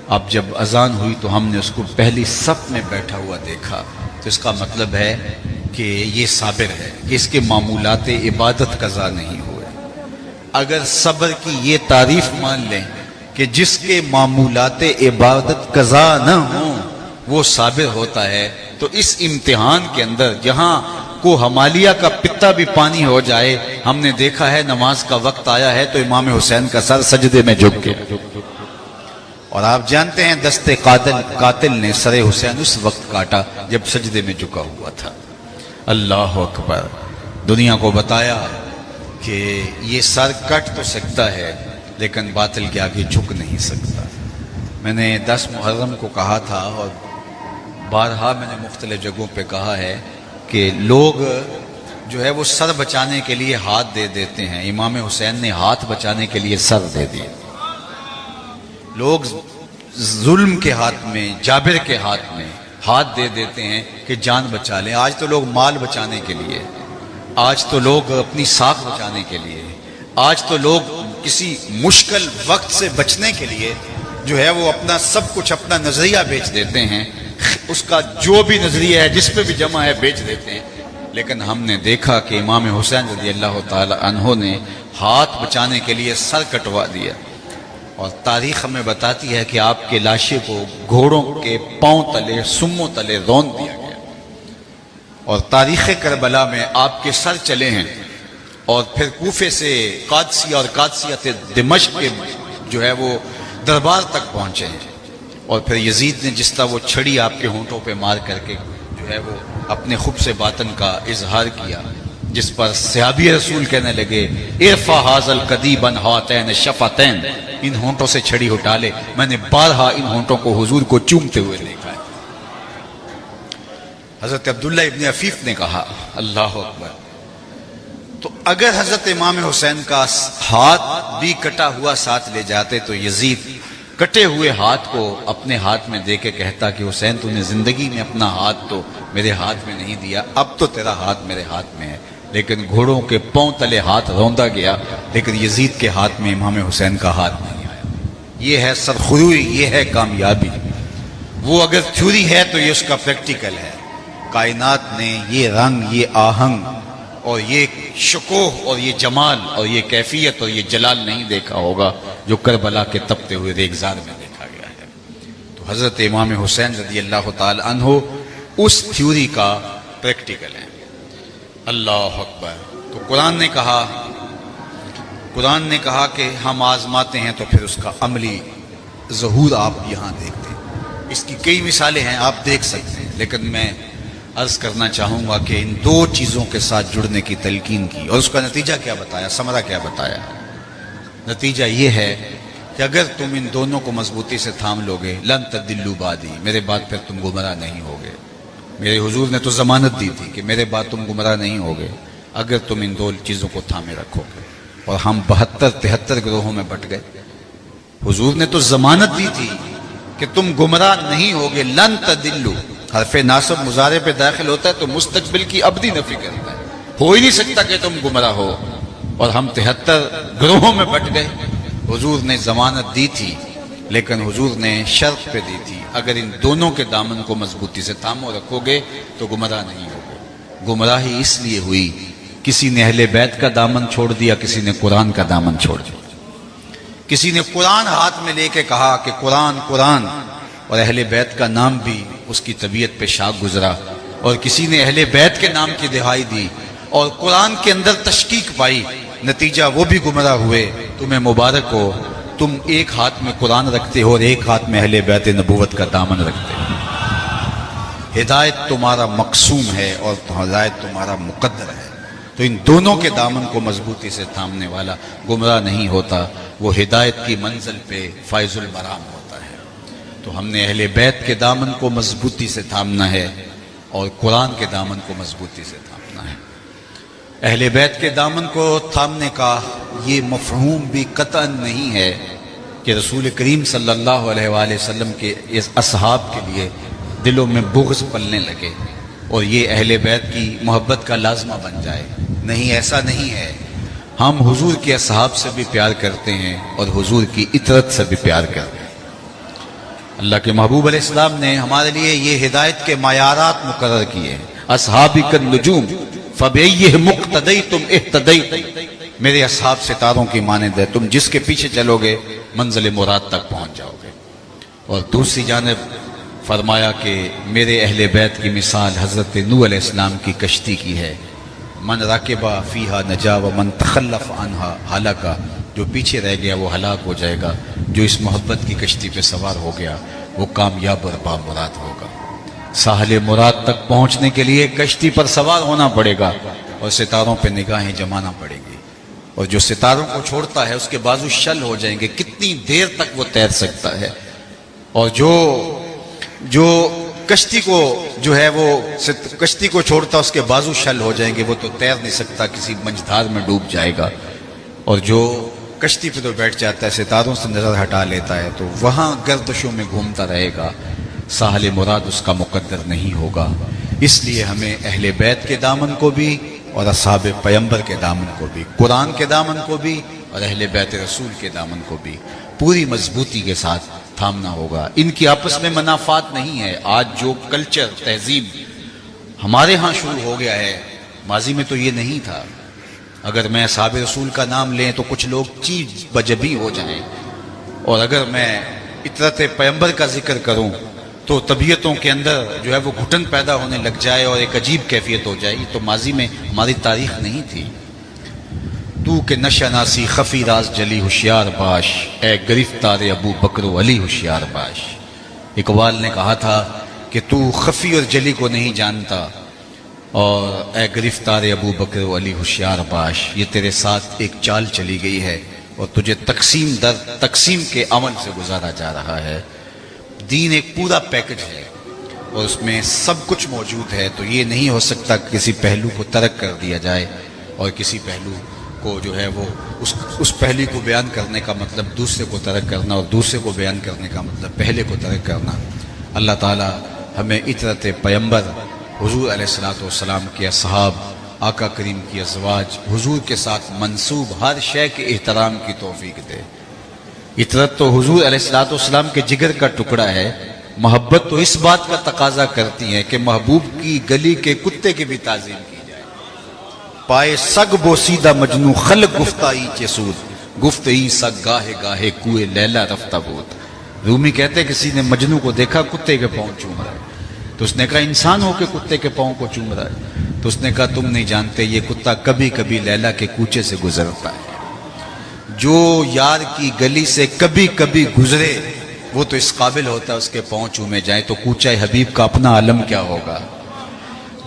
اب جب اذان ہوئی تو ہم نے اس کو پہلی صف میں بیٹھا ہوا دیکھا، تو اس کا مطلب ہے کہ یہ صابر ہے کہ اس کے معمولات عبادت قضا نہیں ہوئے۔ اگر صبر کی یہ تعریف مان لیں کہ جس کے معمولات عبادت قضا نہ ہوں وہ صابر ہوتا ہے، تو اس امتحان کے اندر جہاں کو ہمالیہ کا پتا بھی پانی ہو جائے، ہم نے دیکھا ہے نماز کا وقت آیا ہے تو امام حسین کا سر سجدے میں جھک گیا، اور آپ جانتے ہیں دست قاتل نے سر حسین اس وقت کاٹا جب سجدے میں جھکا ہوا تھا۔ اللہ اکبر۔ دنیا کو بتایا کہ یہ سر کٹ تو سکتا ہے لیکن باطل کے آگے جھک نہیں سکتا۔ میں نے 10 محرم کو کہا تھا اور بارہا میں نے مختلف جگہوں پہ کہا ہے کہ لوگ جو ہے وہ سر بچانے کے لیے ہاتھ دے دیتے ہیں، امام حسین نے ہاتھ بچانے کے لیے سر دے دیے۔ لوگ ظلم کے ہاتھ میں، جابر کے ہاتھ میں ہاتھ دے دیتے ہیں کہ جان بچا لیں۔ آج تو لوگ مال بچانے کے لیے، آج تو لوگ اپنی ساکھ بچانے کے لیے، آج تو لوگ کسی مشکل وقت سے بچنے کے لیے جو ہے وہ اپنا سب کچھ، اپنا نظریہ بیچ دیتے ہیں، اس کا جو بھی نظریہ ہے جس پہ بھی جمع ہے بیچ دیتے ہیں۔ لیکن ہم نے دیکھا کہ امام حسین رضی اللہ تعالی عنہ نے ہاتھ بچانے کے لیے سر کٹوا دیا، اور تاریخ ہمیں بتاتی ہے کہ آپ کے لاشے کو گھوڑوں کے پاؤں تلے، سموں تلے رون دیا گیا، اور تاریخ کربلا میں آپ کے سر چلے ہیں، اور پھر کوفے سے قادسیہ اور قادسیہ سے دمشق کے جو ہے وہ دربار تک پہنچے ہیں، اور پھر یزید نے جس طرح وہ چھڑی آپ کے ہونٹوں پہ مار کر کے جو ہے وہ اپنے خبث باطن کا اظہار کیا، جس پر صحابی رسول کہنے لگے ارفع ھذا القدیب عن ھاتین الشفتین، ان ہونٹوں سے چھڑی ہٹا لے۔ میں نے بارہا ان ہونٹوں کو حضور کو چومتے ہوئے دیکھا ہے۔ حضرت عبداللہ ابن عفیف نے کہا اللہ اکبر، تو اگر حضرت امام حسین کا ہاتھ بھی کٹا ہوا ساتھ لے جاتے تو یزید کٹے ہوئے ہاتھ کو اپنے ہاتھ میں دے کے کہتا کہ حسین تو نے زندگی میں اپنا ہاتھ تو میرے ہاتھ میں نہیں دیا، اب تو تیرا ہاتھ میرے ہاتھ میں ہے۔ لیکن گھوڑوں کے پاؤں تلے ہاتھ روندا گیا، لیکن یزید کے ہاتھ میں امام حسین کا ہاتھ نہیں آیا۔ یہ ہے سرخروئی، یہ ہے کامیابی۔ وہ اگر تھیوری ہے تو یہ اس کا پریکٹیکل ہے۔ کائنات نے یہ رنگ، یہ آہنگ اور یہ شکوہ اور یہ جمال اور یہ کیفیت اور یہ جلال نہیں دیکھا ہوگا جو کربلا کے تپتے ہوئے ریگزار میں دیکھا گیا ہے۔ تو حضرت امام حسین رضی اللہ تعالی عنہ اس تھیوری کا پریکٹیکل ہے۔ اللہ اکبر۔ تو قرآن نے کہا کہ ہم آزماتے ہیں تو پھر اس کا عملی ظہور آپ یہاں دیکھتے ہیں۔ اس کی کئی مثالیں ہیں، آپ دیکھ سکتے ہیں، لیکن میں عرض کرنا چاہوں گا کہ ان دو چیزوں کے ساتھ جڑنے کی تلقین کی، اور اس کا نتیجہ کیا بتایا، ثمرہ کیا بتایا۔ نتیجہ یہ ہے کہ اگر تم ان دونوں کو مضبوطی سے تھام لوگے، لن تضلوا بعدی، میرے بعد پھر تم گمراہ نہیں ہوگے۔ میرے حضور نے تو ضمانت دی تھی کہ میرے بعد تم گمراہ نہیں ہوگے اگر تم ان دو چیزوں کو تھامے رکھو گے۔ اور ہم 72-73 گروہوں میں بٹ گئے۔ حضور نے تو ضمانت دی تھی کہ تم گمراہ نہیں ہوگے، لن تضلوا۔ حرف ناصب مضارع پہ داخل ہوتا ہے تو مستقبل کی ابدی نفی کرتا ہے، ہو ہی نہیں سکتا کہ تم گمراہ ہو، اور ہم 73 گروہوں میں بٹ گئے۔ حضور نے ضمانت دی تھی، لیکن حضور نے شرط پہ دی تھی، اگر ان دونوں کے دامن کو مضبوطی سے تھامو رکھو گے تو گمراہ نہیں ہوگے۔ گمراہی اس لیے ہوئی، کسی نے اہل بیت کا دامن چھوڑ دیا، کسی نے قرآن کا دامن چھوڑ دیا۔ کسی نے قرآن ہاتھ میں لے کے کہا کہ قرآن قرآن، اور اہل بیت کا نام بھی اس کی طبیعت پہ شاک گزرا، اور کسی نے اہل بیت کے نام کی دہائی دی اور قرآن کے اندر تشکیک پائی، نتیجہ وہ بھی گمراہ ہوئے۔ تمہیں مبارک ہو، تم ایک ہاتھ میں قرآن رکھتے ہو اور ایک ہاتھ میں اہل بیت نبوت کا دامن رکھتے ہو۔ ہدایت تمہارا مقسوم ہے اور ہدایت تمہارا مقدر ہے، تو ان دونوں کے دامن کو مضبوطی سے تھامنے والا گمراہ نہیں ہوتا، وہ ہدایت کی منزل پہ فائز المرام ہوتا ہے۔ تو ہم نے اہل بیت کے دامن کو مضبوطی سے تھامنا ہے اور قرآن کے دامن کو مضبوطی سے تھامنا ہے۔ اہل بیت کے دامن کو تھامنے کا یہ مفہوم بھی قطعاً نہیں ہے کہ رسول کریم صلی اللہ علیہ وآلہ وسلم کے اس اصحاب کے لیے دلوں میں بغض پلنے لگے اور یہ اہل بیت کی محبت کا لازمہ بن جائے۔ نہیں، ایسا نہیں ہے۔ ہم حضور کے اصحاب سے بھی پیار کرتے ہیں اور حضور کی اطرت سے بھی پیار کرتے ہیں۔ اللہ کے محبوب علیہ السلام نے ہمارے لیے یہ ہدایت کے معیارات مقرر کیے ہیں. اصحابک النجوم فبأیہم اقتدیتم اہتدیتم. میرے اصحاب ستاروں کی مانند ہے، تم جس کے پیچھے چلو گے منزل مراد تک پہنچ جاؤ گے. اور دوسری جانب فرمایا کہ میرے اہل بیت کی مثال حضرت نوح علیہ السلام کی کشتی کی ہے. من راکبہ فیہا نجا ومن تخلف عنہا ہلاکا. جو پیچھے رہ گیا وہ ہلاک ہو جائے گا، جو اس محبت کی کشتی پہ سوار ہو گیا وہ کامیاب اور بامراد ہوگا. ساحل مراد تک پہنچنے کے لیے کشتی پر سوار ہونا پڑے گا اور ستاروں پہ نگاہیں جمانا پڑیں گی. اور جو ستاروں کو چھوڑتا ہے اس کے بازو شل ہو جائیں گے، کتنی دیر تک وہ تیر سکتا ہے. اور جو کشتی کو جو ہے وہ کشتی کو چھوڑتا اس کے بازو شل ہو جائیں گے، وہ تو تیر نہیں سکتا، کسی منجھدار میں ڈوب جائے گا. اور جو کشتی پہ تو بیٹھ جاتا ہے، ستاروں سے نظر ہٹا لیتا ہے تو وہاں گردشوں میں گھومتا رہے گا، ساحل مراد اس کا مقدر نہیں ہوگا. اس لیے ہمیں اہل بیت کے دامن کو بھی اور اصحاب پیمبر کے دامن کو بھی، قرآن کے دامن کو بھی اور اہل بیت رسول کے دامن کو بھی پوری مضبوطی کے ساتھ تھامنا ہوگا. ان کی آپس میں منافات نہیں ہے. آج جو کلچر تہذیب ہمارے ہاں شروع ہو گیا ہے، ماضی میں تو یہ نہیں تھا. اگر میں اصحاب رسول کا نام لیں تو کچھ لوگ چیز بجبی ہو جائیں، اور اگر میں اطرت پیمبر کا ذکر کروں تو طبیعتوں کے اندر جو ہے وہ گھٹن پیدا ہونے لگ جائے اور ایک عجیب کیفیت ہو جائے. یہ تو ماضی میں ہماری تاریخ نہیں تھی. تو کہ نشہ ناسی خفی راز جلی ہوشیار باش، اے گرفتار ابو بکر و علی ہوشیار باش. اقبال نے کہا تھا کہ تو خفی اور جلی کو نہیں جانتا، اور اے گرفتار ابو بکر و علی ہوشیار باش، یہ تیرے ساتھ ایک چال چلی گئی ہے اور تجھے تقسیم در تقسیم کے عمل سے گزارا جا رہا ہے. دین ایک پورا پیکج ہے اور اس میں سب کچھ موجود ہے، تو یہ نہیں ہو سکتا کہ کسی پہلو کو ترک کر دیا جائے اور کسی پہلو کو جو ہے وہ اس پہلو کو بیان کرنے کا مطلب دوسرے کو ترک کرنا اور دوسرے کو بیان کرنے کا مطلب پہلے کو ترک کرنا. اللہ تعالی ہمیں اطرت پیمبر حضور علیہ الصلوۃ والسلام کے اصحاب، آقا کریم کی ازواج، حضور کے ساتھ منسوب ہر شے کے احترام کی توفیق دے. اطرت تو حضور علیہ الصلوۃ والسلام کے جگر کا ٹکڑا ہے. محبت تو اس بات کا تقاضا کرتی ہے کہ محبوب کی گلی کے کتے کی بھی تعظیم کی جائے. پائے سگ بوسیدہ مجنو خلق گفتائی چسود، گفتئی سگ گاہے گاہے کوئے لیلا رفتہ بود. رومی کہتے کسی نے مجنو کو دیکھا کتے کے پاؤں چوم رہا ہے، تو اس نے کہا انسان ہو کے کتے کے پاؤں کو چوم رہا ہے؟ تو اس نے کہا تم نہیں جانتے یہ کتا کبھی کبھی لیلا کے کوچے سے گزرتا ہے. جو یار کی گلی سے کبھی کبھی گزرے وہ تو اس قابل ہوتا ہے اس کے پاؤں چومے جائیں، تو کوچہ حبیب کا اپنا عالم کیا ہوگا.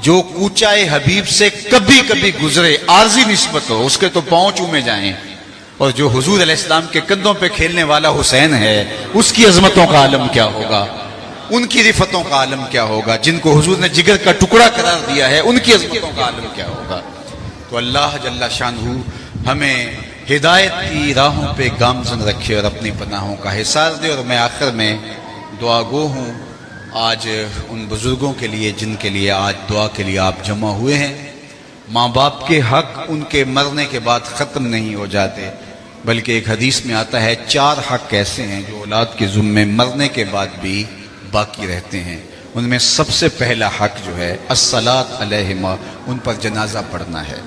جو کوچہ حبیب سے کبھی کبھی گزرے، عارضی نسبت ہو، اس کے تو پاؤں چومے جائیں. اور جو حضور علیہ السلام کے کندھوں پہ کھیلنے والا حسین ہے، اس کی عظمتوں کا عالم کیا ہوگا، ان کی رفتوں کا عالم کیا ہوگا. جن کو حضور نے جگر کا ٹکڑا قرار دیا ہے، ان کی عظمتوں کا عالم کیا ہوگا. تو اللہ جل شانہ ہمیں ہدایت کی راہوں پہ گامزن رکھے اور اپنی پناہوں کا حصار دے. اور میں آخر میں دعا گو ہوں آج ان بزرگوں کے لیے جن کے لیے آج دعا کے لیے آپ جمع ہوئے ہیں. ماں باپ کے حق ان کے مرنے کے بعد ختم نہیں ہو جاتے، بلکہ ایک حدیث میں آتا ہے 4 حق ایسے ہیں جو اولاد کے ذمے مرنے کے بعد بھی باقی رہتے ہیں. ان میں سب سے پہلا حق جو ہے الصلاۃ علیہما، ان پر جنازہ پڑھنا ہے.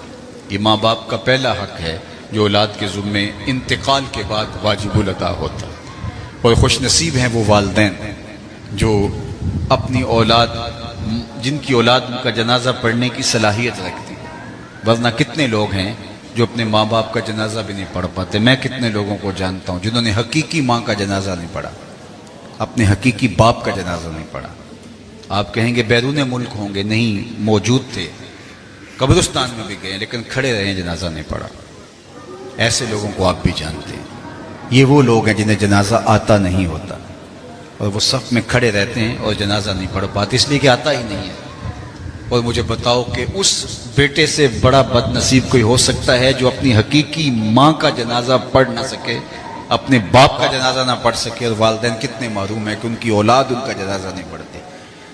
یہ ماں باپ کا پہلا حق ہے جو اولاد کے ذمے انتقال کے بعد واجب الادا ہوتا ہے. اور خوش نصیب ہیں وہ والدین جو اپنی اولاد، جن کی اولاد ان کا جنازہ پڑھنے کی صلاحیت رکھتی ہے. ورنہ کتنے لوگ ہیں جو اپنے ماں باپ کا جنازہ بھی نہیں پڑھ پاتے. میں کتنے لوگوں کو جانتا ہوں جنہوں نے حقیقی ماں کا جنازہ نہیں پڑھا، اپنے حقیقی باپ کا جنازہ نہیں پڑھا. آپ کہیں گے بیرون ملک ہوں گے، نہیں، موجود تھے، قبرستان میں بھی گئے لیکن کھڑے رہے، جنازہ نہیں پڑھا. ایسے لوگوں کو آپ بھی جانتے ہیں. یہ وہ لوگ ہیں جنہیں جنازہ آتا نہیں ہوتا اور وہ صف میں کھڑے رہتے ہیں اور جنازہ نہیں پڑھ پاتے اس لیے کہ آتا ہی نہیں ہے. اور مجھے بتاؤ کہ اس بیٹے سے بڑا بد نصیب کوئی ہو سکتا ہے جو اپنی حقیقی ماں کا جنازہ پڑھ نہ سکے، اپنے باپ کا جنازہ نہ پڑھ سکے. اور والدین کتنے محروم ہیں کہ ان کی اولاد ان کا جنازہ نہیں پڑھتی.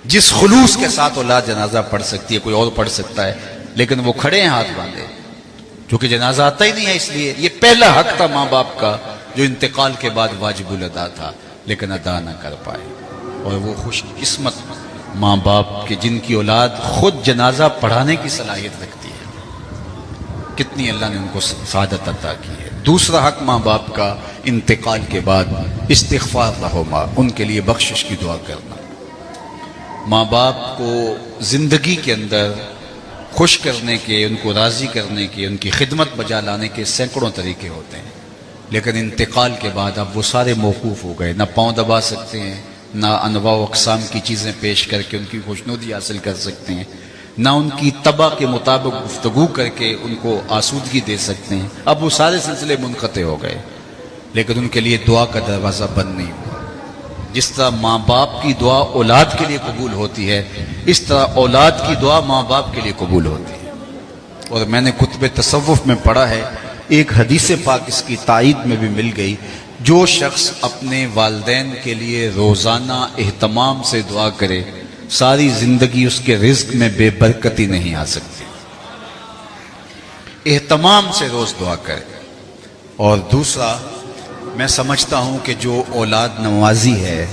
جس خلوص کے ساتھ اولاد جنازہ پڑھ سکتی ہے کوئی اور پڑھ سکتا ہے، لیکن وہ کھڑے ہیں ہاتھ باندھے کیونکہ جنازہ آتا ہی نہیں ہے. اس لیے یہ پہلا حق تھا ماں باپ کا جو انتقال کے بعد واجب الادا تھا. لیکن ادا نہ کر پائے. اور وہ خوش قسمت ماں باپ کے جن کی اولاد خود جنازہ پڑھانے کی صلاحیت رکھتی ہے، کتنی اللہ نے ان کو سعادت عطا کی ہے. دوسرا حق ماں باپ کا انتقال کے بعد استغفار لہما، ان کے لیے بخشش کی دعا کرنا. ماں باپ کو زندگی کے اندر خوش کرنے کے، ان کو راضی کرنے کے، ان کی خدمت بجا لانے کے سینکڑوں طریقے ہوتے ہیں، لیکن انتقال کے بعد اب وہ سارے موقوف ہو گئے. نہ پاؤں دبا سکتے ہیں، نہ انواع و اقسام کی چیزیں پیش کر کے ان کی خوشنودی حاصل کر سکتے ہیں، نہ ان کی طبع کے مطابق گفتگو کر کے ان کو آسودگی دے سکتے ہیں. اب وہ سارے سلسلے منقطع ہو گئے، لیکن ان کے لیے دعا کا دروازہ بند نہیں ہوا. جس طرح ماں باپ کی دعا اولاد کے لیے قبول ہوتی ہے، اس طرح اولاد کی دعا ماں باپ کے لیے قبول ہوتی ہے. اور میں نے کتب تصوف میں پڑھا ہے، ایک حدیث پاک اس کی تائید میں بھی مل گئی، جو شخص اپنے والدین کے لیے روزانہ اہتمام سے دعا کرے، ساری زندگی اس کے رزق میں بے برکتی نہیں آ سکتی. اہتمام سے روز دعا کرے. اور دوسرا، میں سمجھتا ہوں کہ جو اولاد نوازی ہے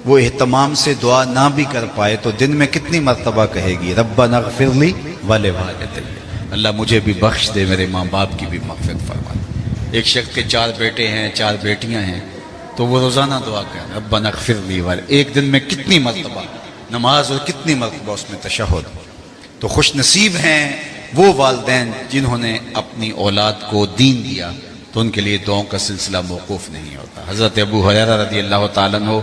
وہ اہتمام سے دعا نہ بھی کر پائے تو دن میں کتنی مرتبہ کہے گی ربنا اغفر لی ولوالدی، اللہ مجھے بھی بخش دے، میرے ماں باپ کی بھی مغفرت فرما. ایک شخص کے 4 بیٹے ہیں، 4 بیٹیاں ہیں، تو وہ روزانہ دعا کرے ربنا اغفر لی ولوالدی. ایک دن میں کتنی مرتبہ نماز اور کتنی مرتبہ اس میں تشہد. تو خوش نصیب ہیں وہ والدین جنہوں نے اپنی اولاد کو دین دیا، تو ان کے لیے دعاؤں کا سلسلہ موقوف نہیں ہوتا. حضرت ابو ہریرہ رضی اللہ تعالیٰ عنہ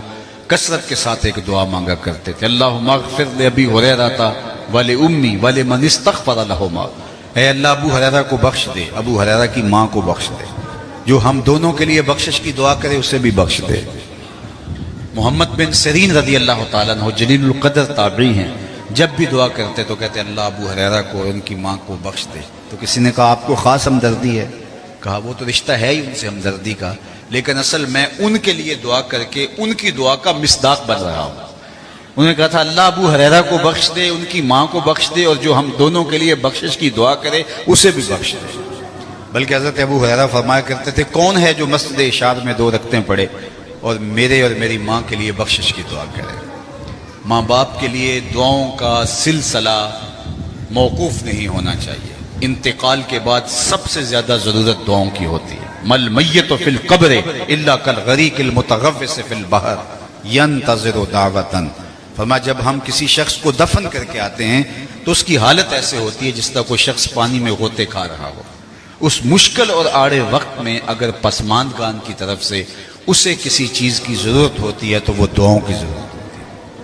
کثرت کے ساتھ ایک دعا مانگا کرتے تھے، اللہم اغفر لابی ہریرہ ولأمی ولمن استغفر لہما. اے اللہ ابو ہریرہ کو بخش دے، ابو ہریرہ کی ماں کو بخش دے، جو ہم دونوں کے لیے بخشش کی دعا کرے اسے بھی بخش دے. محمد بن سیرین رضی اللہ تعالیٰ عنہ جلیل القدر تابعی ہیں، جب بھی دعا کرتے تو کہتے اللہ ابو ہریرہ کو اور ان کی ماں کو بخش دے. تو کسی نے کہا آپ کو خاص ہمدردی ہے؟ کہا وہ تو رشتہ ہے ہی ان سے ہمدردی کا، لیکن اصل میں ان کے لیے دعا کر کے ان کی دعا کا مصداق بن رہا ہوں. انہوں نے کہا تھا اللہ ابو ہریرہ کو بخش دے، ان کی ماں کو بخش دے، اور جو ہم دونوں کے لیے بخشش کی دعا کرے اسے بھی بخش دے. بلکہ حضرت ابو ہریرہ فرمایا کرتے تھے کون ہے جو مسجد اشار میں 2 رکعتیں پڑھے اور میرے اور میری ماں کے لیے بخشش کی دعا کرے. ماں باپ کے لیے دعاؤں کا سلسلہ موقوف نہیں ہونا چاہیے. انتقال کے بعد سب سے زیادہ ضرورت دعاؤں کی ہوتی ہے. مل میت فی القبر الا کالغریق المتغوص فی البحر ینتظر دعوۃ. فرمایا جب ہم کسی شخص کو دفن کر کے آتے ہیں تو اس کی حالت ایسے ہوتی ہے جس طرح کوئی شخص پانی میں غوطے کھا رہا ہو. اس مشکل اور آڑے وقت میں اگر پسماندگان کی طرف سے اسے کسی چیز کی ضرورت ہوتی ہے تو وہ دعاؤں کی ضرورت ہوتی ہے.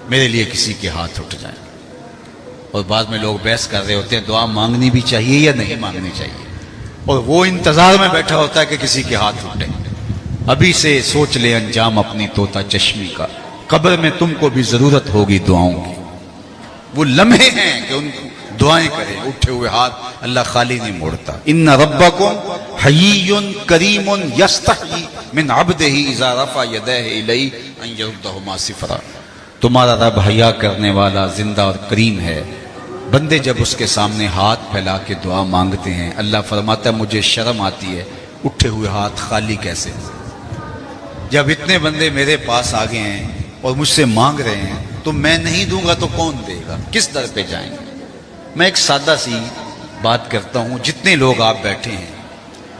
میرے لیے کسی کے ہاتھ اٹھ جائیں. اور بعد میں لوگ بحث کر رہے ہوتے ہیں دعا مانگنی بھی چاہیے یا نہیں مانگنی چاہیے، اور وہ انتظار میں بیٹھا ہوتا ہے کہ کسی کے ہاتھ اٹھے. ابھی سے سوچ لے انجام اپنی طوطا چشمی کا، قبر میں تم کو بھی ضرورت ہوگی دعاؤں کی. وہ لمحے ہیں کہ ان کو دعائیں کریں، اٹھے ہوئے ہاتھ اللہ خالی نہیں موڑتا. ان ربکم حیی کریم یستحیی من عبدہ اذا رفع یدیہ الیہ ان یردہما صفرا. تمہارا رب حیا کرنے والا زندہ اور کریم ہے. بندے جب اس کے سامنے ہاتھ پھیلا کے دعا مانگتے ہیں اللہ فرماتا ہے مجھے شرم آتی ہے اٹھے ہوئے ہاتھ خالی کیسے. جب اتنے بندے میرے پاس آ گئے ہیں اور مجھ سے مانگ رہے ہیں تو میں نہیں دوں گا تو کون دے گا، کس در پہ جائیں گے. میں ایک سادہ سی بات کرتا ہوں، جتنے لوگ آپ بیٹھے ہیں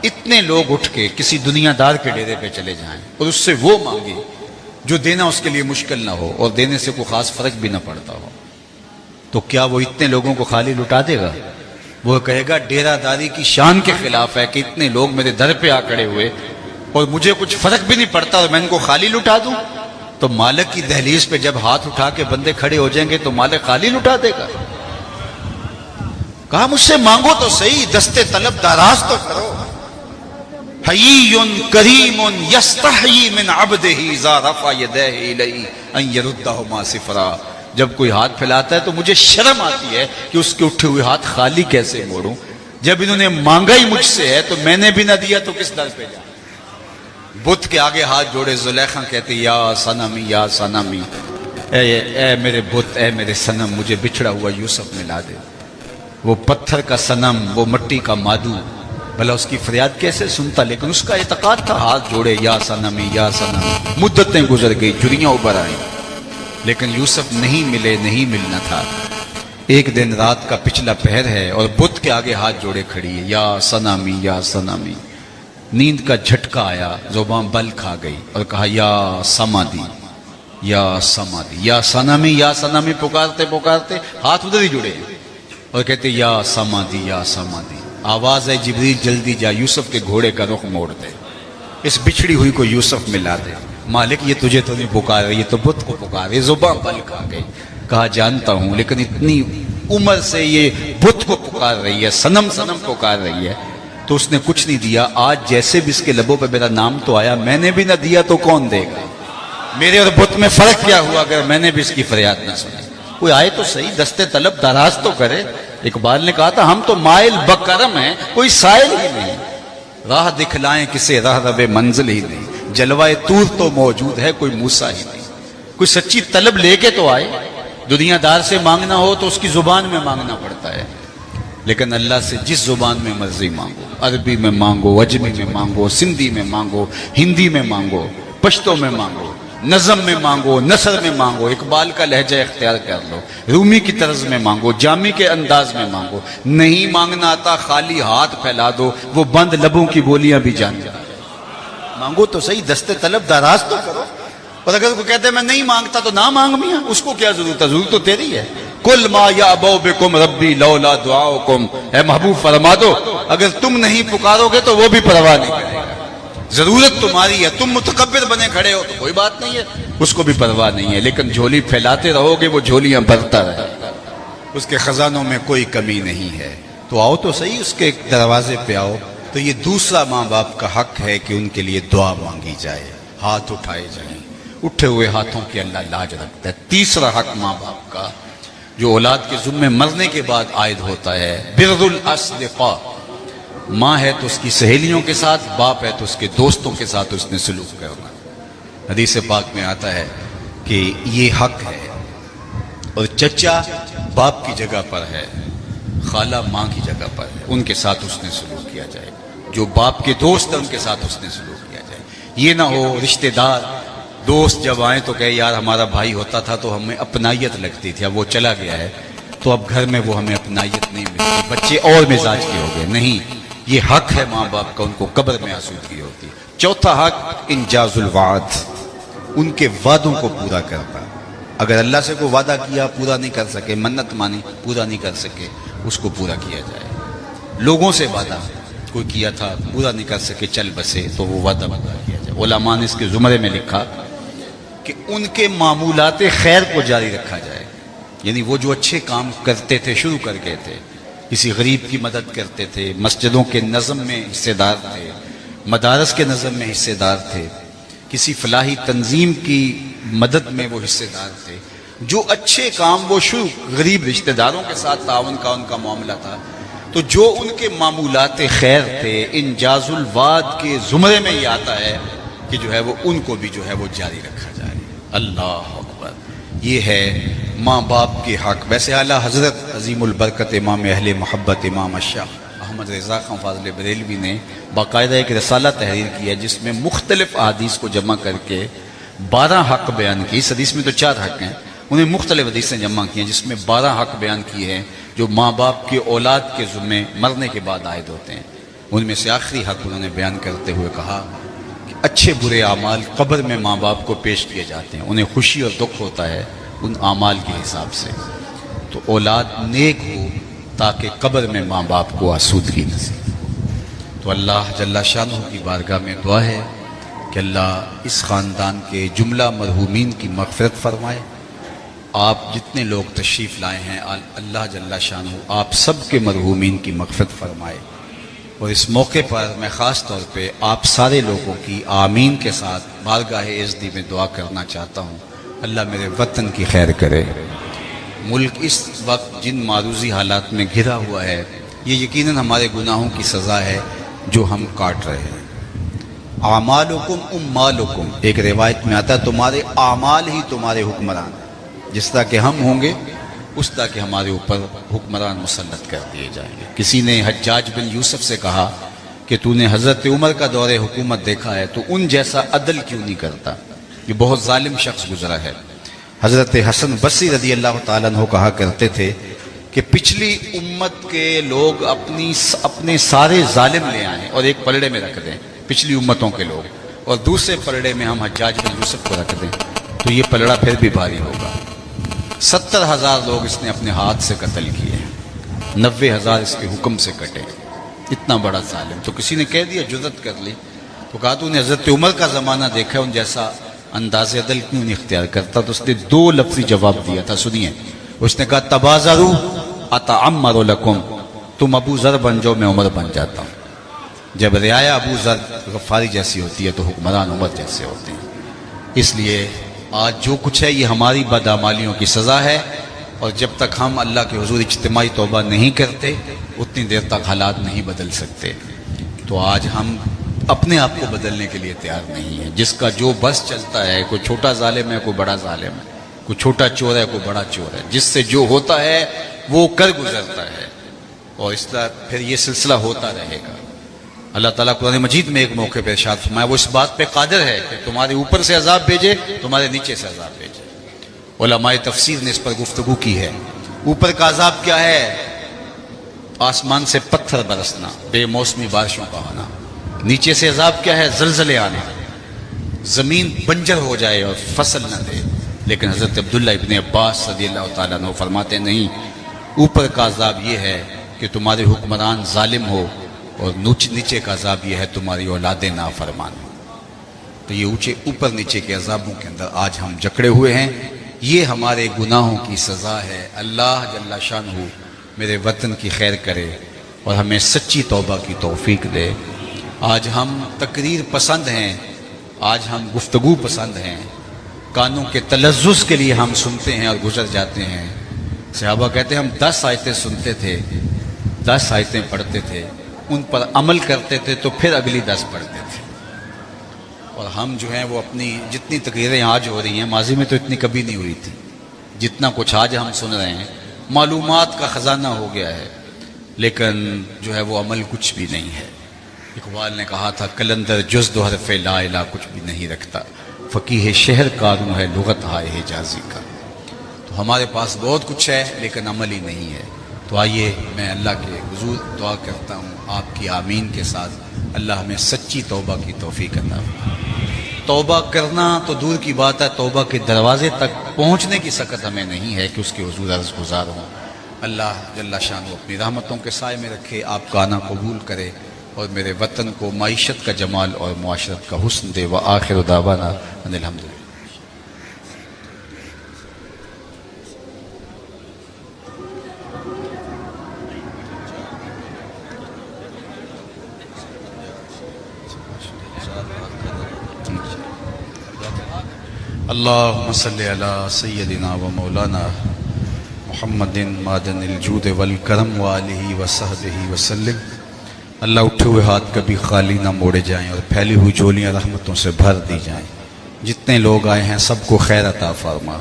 اتنے لوگ اٹھ کے کسی دنیا دار کے ڈیرے پہ چلے جائیں اور اس سے وہ مانگے جو دینا اس کے لیے مشکل نہ ہو اور دینے سے کوئی خاص فرق بھی نہ پڑتا ہو، تو کیا وہ اتنے لوگوں کو خالی لٹا دے گا؟ وہ کہے گا ڈیرہ داری کی شان کے خلاف ہے کہ اتنے لوگ میرے در پہ آ کھڑے ہوئے اور مجھے کچھ فرق بھی نہیں پڑتا اور میں ان کو خالی لٹا دوں. تو مالک کی دہلیز پہ جب ہاتھ اٹھا کے بندے کھڑے ہو جائیں گے تو مالک خالی لٹا دے گا. کہا مجھ سے مانگو تو صحیح، دستے طلب دراز تو کرو. حیی کریم یستحیی من عبدہ اذا رفع یدیہ الیہ ان یردہما صفرا. جب کوئی ہاتھ پھیلاتا ہے تو مجھے شرم آتی ہے کہ اس کے اٹھے ہوئے ہاتھ خالی کیسے موڑوں. جب انہوں نے مانگا ہی مجھ سے ہے تو میں نے بھی نہ دیا تو کس در پہ جاؤں. بت کے آگے ہاتھ جوڑے زلیخا کہتے یا صنمی یا صنمی، اے میرے بت، اے میرے صنم، مجھے بچھڑا ہوا یوسف ملا دے. وہ پتھر کا صنم، وہ مٹی کا مادو، بھلا اس کی فریاد کیسے سنتا، لیکن اس کا اعتقاد تھا، ہاتھ جوڑے یا صنمی یا صنمی۔ مدتیں گزر گئی، جھریاں ابھر آئیں، لیکن یوسف نہیں ملے، نہیں ملنا تھا۔ ایک دن رات کا پچھلا پہر ہے اور بت کے آگے ہاتھ جوڑے کھڑی ہے، یا صنمی یا صنمی۔ نیند کا جھٹکا آیا، زبان بل کھا گئی اور کہا یا سمادی یا سمادی، یا صنمی یا صنمی، پکارتے پکارتے ہاتھ ادھر ہی جڑے اور کہتے یا سمادی یا سمادی۔ آواز ہے جبریل جلدی جا، یوسف کے گھوڑے کا رخ موڑ دے، اس بچھڑی ہوئی کو یوسف ملا دے۔ مالک یہ تجھے تو نہیں پکار رہی، یہ تو بت کو پکار رہی۔ زبان بل کھا گئی، کہا جانتا ہوں، لیکن اتنی عمر سے یہ بت کو پکار رہی ہے، صنم صنم پکار رہی ہے، تو اس نے کچھ نہیں دیا۔ آج جیسے بھی اس کے لبوں پہ میرا نام تو آیا، میں نے بھی نہ دیا تو کون دے گا؟ میرے اور بت میں فرق کیا ہوا اگر میں نے بھی اس کی فریاد نہ سنی؟ کوئی آئے تو صحیح، دستے طلب دراز تو کرے۔ اقبال نے کہا تھا ہم تو مائل بکرم ہیں، کوئی سائل ہی نہیں، راہ دکھلائیں کسے راہ رب منزل ہی نہیں، جلوہ طور تو موجود ہے، کوئی موسیٰ ہی نہیں۔ کوئی سچی طلب لے کے تو آئے۔ دنیا دار سے مانگنا ہو تو اس کی زبان میں مانگنا پڑتا ہے، لیکن اللہ سے جس زبان میں مرضی مانگو، عربی میں مانگو، عجمی میں مانگو، سندھی میں مانگو، ہندی میں مانگو، پشتو میں مانگو، نظم میں مانگو، نثر میں مانگو، اقبال کا لہجہ اختیار کر لو، رومی کی طرز میں مانگو، جامی کے انداز میں مانگو۔ نہیں مانگنا آتا خالی ہاتھ پھیلا دو، وہ بند لبوں کی بولیاں بھی جان جا۔ مانگو تو صحیح، دستے طلب دراز تو کرو۔ اور اگر کوئی کہتے ہیں میں نہیں مانگتا تو نہ مانگ میاں، اس کو کیا ضرورت ہے؟ ضرورت تو تیری ہے۔ کل ما یعبؤ بکم ربی لولا دعاؤکم، اے محبوب فرما دو اگر تم نہیں پکارو گے تو وہ بھی پرواہ نہیں کرے گا۔ ضرورت تمہاری ہے، تم متکبر بنے کھڑے ہو تو کوئی بات نہیں ہے، اس کو بھی پرواہ نہیں ہے، لیکن جھولی پھیلاتے رہو گے وہ جھولیاں بھرتا رہے گا، اس کے خزانوں میں کوئی کمی نہیں ہے۔ تو آؤ تو صحیح، اس کے دروازے پہ آؤ۔ تو یہ دوسرا ماں باپ کا حق ہے کہ ان کے لیے دعا مانگی جائے، ہاتھ اٹھائے جائیں، اٹھے ہوئے ہاتھوں کی اللہ لاج رکھتا ہے۔ تیسرا حق ماں باپ کا جو اولاد کے ذمے مرنے کے بعد عائد ہوتا ہے، بر الاصدقاء۔ ماں ہے تو اس کی سہیلیوں کے ساتھ، باپ ہے تو اس کے دوستوں کے ساتھ اس نے سلوک کرنا۔ حدیث پاک میں آتا ہے کہ یہ حق ہے، اور چچا باپ کی جگہ پر ہے، خالہ ماں کی جگہ پر ہے، ان کے ساتھ اس نے سلوک کیا جائے۔ جو باپ کے دوست ہیں ان کے ساتھ اس نے سلوک کیا جائے۔ یہ نہ ہو رشتہ دار دوست جب آئیں تو کہے یار ہمارا بھائی ہوتا تھا تو ہمیں اپنائیت لگتی تھی، اب وہ چلا گیا ہے تو اب گھر میں وہ ہمیں اپنائیت نہیں ملتی، بچے اور مزاج کے ہو گئے۔ نہیں، یہ حق ہے ماں باپ کا، ان کو قبر میں آسودگی ہوتی ہے۔ چوتھا حق انجاز الوعد، ان کے وعدوں کو پورا کرنا۔ اگر اللہ سے کوئی وعدہ کیا پورا نہیں کر سکے، منت مانی پورا نہیں کر سکے، اس کو پورا کیا جائے۔ لوگوں سے وعدہ کوئی کیا تھا پورا نہیں کر سکے، چل بسے، تو وہ وعدہ پورا کیا جائے۔ علماء نے اس کے زمرے میں لکھا کہ ان کے معمولات خیر کو جاری رکھا جائے، یعنی وہ جو اچھے کام کرتے تھے، شروع کر گئے تھے، کسی غریب کی مدد کرتے تھے، مسجدوں کے نظم میں حصے دار تھے، مدارس کے نظم میں حصے دار تھے، کسی فلاحی تنظیم کی مدد میں وہ حصے دار تھے، جو اچھے کام وہ شروع، غریب رشتہ داروں کے ساتھ تعاون کا ان کا معاملہ تھا، تو جو ان کے معمولات خیر تھے، انجاز الوعد کے زمرے میں یہ آتا ہے کہ جو ہے وہ ان کو بھی جو ہے وہ جاری رکھا جائے۔ اللہ اکبر، یہ ہے ماں باپ کے حق۔ ویسے اعلیٰ حضرت عظیم البرکت امام اہل محبت امام الشاہ احمد رضا خان فاضل بریلوی نے باقاعدہ ایک رسالہ تحریر کیا جس میں مختلف احادیث کو جمع کر کے 12 حق بیان کی۔ اس حدیث میں تو 4 حق ہیں، انہیں مختلف حدیثیں جمع کی ہیں جس میں 12 حق بیان کیے ہیں جو ماں باپ کے اولاد کے ذمے مرنے کے بعد عائد ہوتے ہیں۔ ان میں سے آخری حق انہوں نے بیان کرتے ہوئے کہا کہ اچھے برے اعمال قبر میں ماں باپ کو پیش کیے جاتے ہیں، انہیں خوشی اور دکھ ہوتا ہے ان اعمال کے حساب سے، تو اولاد نیک ہو تاکہ قبر میں ماں باپ کو آسودگی نصیب ہو۔ تو اللہ جل شانہ کی بارگاہ میں دعا ہے کہ اللہ اس خاندان کے جملہ مرحومین کی مغفرت فرمائے۔ آپ جتنے لوگ تشریف لائے ہیں اللہ جل شانہ آپ سب کے مرحومین کی مغفرت فرمائے، اور اس موقع پر میں خاص طور پہ آپ سارے لوگوں کی آمین کے ساتھ بارگاہ عزتی میں دعا کرنا چاہتا ہوں۔ اللہ میرے وطن کی خیر کرے۔ ملک اس وقت جن معروضی حالات میں گھرا ہوا ہے، یہ یقیناً ہمارے گناہوں کی سزا ہے جو ہم کاٹ رہے ہیں۔ اعمالکم امالکم، ایک روایت میں آتا ہے تمہارے اعمال ہی تمہارے حکمران، جس طرح کہ ہم ہوں گے اس طرح کہ ہمارے اوپر حکمران مسلط کر دیے جائیں گے۔ کسی نے حجاج بن یوسف سے کہا کہ تو نے حضرت عمر کا دور حکومت دیکھا ہے تو ان جیسا عدل کیوں نہیں کرتا، یہ بہت ظالم شخص گزرا ہے۔ حضرت حسن بصری رضی اللہ تعالیٰ عنہ کہا کرتے تھے کہ پچھلی امت کے لوگ اپنے سارے ظالم لے آئیں اور ایک پلڑے میں رکھ دیں پچھلی امتوں کے لوگ، اور دوسرے پلڑے میں ہم حجاج بن یوسف کو رکھ دیں تو یہ پلڑا پھر بھی بھاری ہوگا۔ 70,000 لوگ اس نے اپنے ہاتھ سے قتل کیے، 90,000 اس کے حکم سے کٹے، اتنا بڑا ظالم۔ تو کسی نے کہہ دیا، جرأت کر لی، تو کہا تو نے حضرت عمر کا زمانہ دیکھا، ان جیسا انداز عدل کیوں نہیں اختیار کرتا؟ تو اس نے 2 لفظی جواب دیا تھا، سنیے۔ اس نے کہا تبازروا اتعمر لکم، تم ابو ذر بن جاؤ میں عمر بن جاتا ہوں۔ جب رعایا ابو ذر غفاری جیسی ہوتی ہے تو حکمران عمر جیسے ہوتے ہیں۔ اس لیے آج جو کچھ ہے یہ ہماری بدعمالیوں کی سزا ہے، اور جب تک ہم اللہ کے حضور اجتماعی توبہ نہیں کرتے اتنی دیر تک حالات نہیں بدل سکتے۔ تو آج ہم اپنے آپ کو بدلنے کے لیے تیار نہیں ہیں۔ جس کا جو بس چلتا ہے، کوئی چھوٹا ظالم ہے، کوئی بڑا ظالم ہے، کوئی چھوٹا چور ہے، کوئی بڑا چور ہے، جس سے جو ہوتا ہے وہ کر گزرتا ہے، اور اس طرح پھر یہ سلسلہ ہوتا رہے گا۔ اللہ تعالیٰ قرآن مجید میں ایک موقع پہ ارشاد فرمایا وہ اس بات پہ قادر ہے کہ تمہارے اوپر سے عذاب بھیجے، تمہارے نیچے سے عذاب بھیجے۔ علماء تفسیر نے اس پر گفتگو کی ہے۔ اوپر کا عذاب کیا ہے؟ آسمان سے پتھر برسنا، بے موسمی بارشوں کا ہونا۔ نیچے سے عذاب کیا ہے؟ زلزلے آنا، زمین بنجر ہو جائے اور فصل نہ دے۔ لیکن حضرت عبداللہ ابن عباس رضی اللہ تعالیٰ عنہ فرماتے نہیں، اوپر کا عذاب یہ ہے کہ تمہارے حکمران ظالم ہو، اور نیچے کا عذاب یہ ہے تمہاری اولادیں نافرمان۔ تو یہ اوپر نیچے کے عذابوں کے اندر آج ہم جکڑے ہوئے ہیں۔ یہ ہمارے گناہوں کی سزا ہے۔ اللہ جل شانہ میرے وطن کی خیر کرے اور ہمیں سچی توبہ کی توفیق دے۔ آج ہم تقریر پسند ہیں، آج ہم گفتگو پسند ہیں، کانوں کے تلذذ کے لیے ہم سنتے ہیں اور گزر جاتے ہیں۔ صحابہ کہتے ہیں ہم 10 آیتیں سنتے تھے، 10 آیتیں پڑھتے تھے، ان پر عمل کرتے تھے تو پھر اگلی 10 پڑھتے تھے۔ اور ہم جو ہیں وہ اپنی جتنی تقریریں آج ہو رہی ہیں، ماضی میں تو اتنی کبھی نہیں ہوئی تھی، جتنا کچھ آج ہم سن رہے ہیں، معلومات کا خزانہ ہو گیا ہے، لیکن جو ہے وہ عمل کچھ بھی نہیں ہے۔ اقبال نے کہا تھا کلندر جز دو حرف لا الہ کچھ بھی نہیں رکھتا، فقیہ شہر کاروں ہے لغت ہائے حجازی کا۔ تو ہمارے پاس بہت کچھ ہے لیکن عمل ہی نہیں ہے۔ تو آئیے میں اللہ کے حضور دعا کرتا ہوں آپ کی آمین کے ساتھ، اللہ ہمیں سچی توبہ کی توفیق عطا فرمائے۔ توبہ کرنا تو دور کی بات ہے، توبہ کے دروازے تک پہنچنے کی سکت ہمیں نہیں ہے کہ اس کے حضور عرض گزار ہوں۔ اللہ جل شانہ اپنی رحمتوں کے سائے میں رکھے، آپ کا آنا قبول کرے، اور میرے وطن کو معیشت کا جمال اور معاشرت کا حسن دے۔ وآخر دعوانا ان الحمدللہ۔ اللہم صلی علی سیدنا و مولانا محمد معدن الجود والکرم وآلہ وصحبہ وسلم۔ اللہ اٹھے ہوئے ہاتھ کبھی خالی نہ موڑے جائیں اور پھیلی ہوئی جھولیاں رحمتوں سے بھر دی جائیں۔ جتنے لوگ آئے ہیں سب کو خیر عطا فرما۔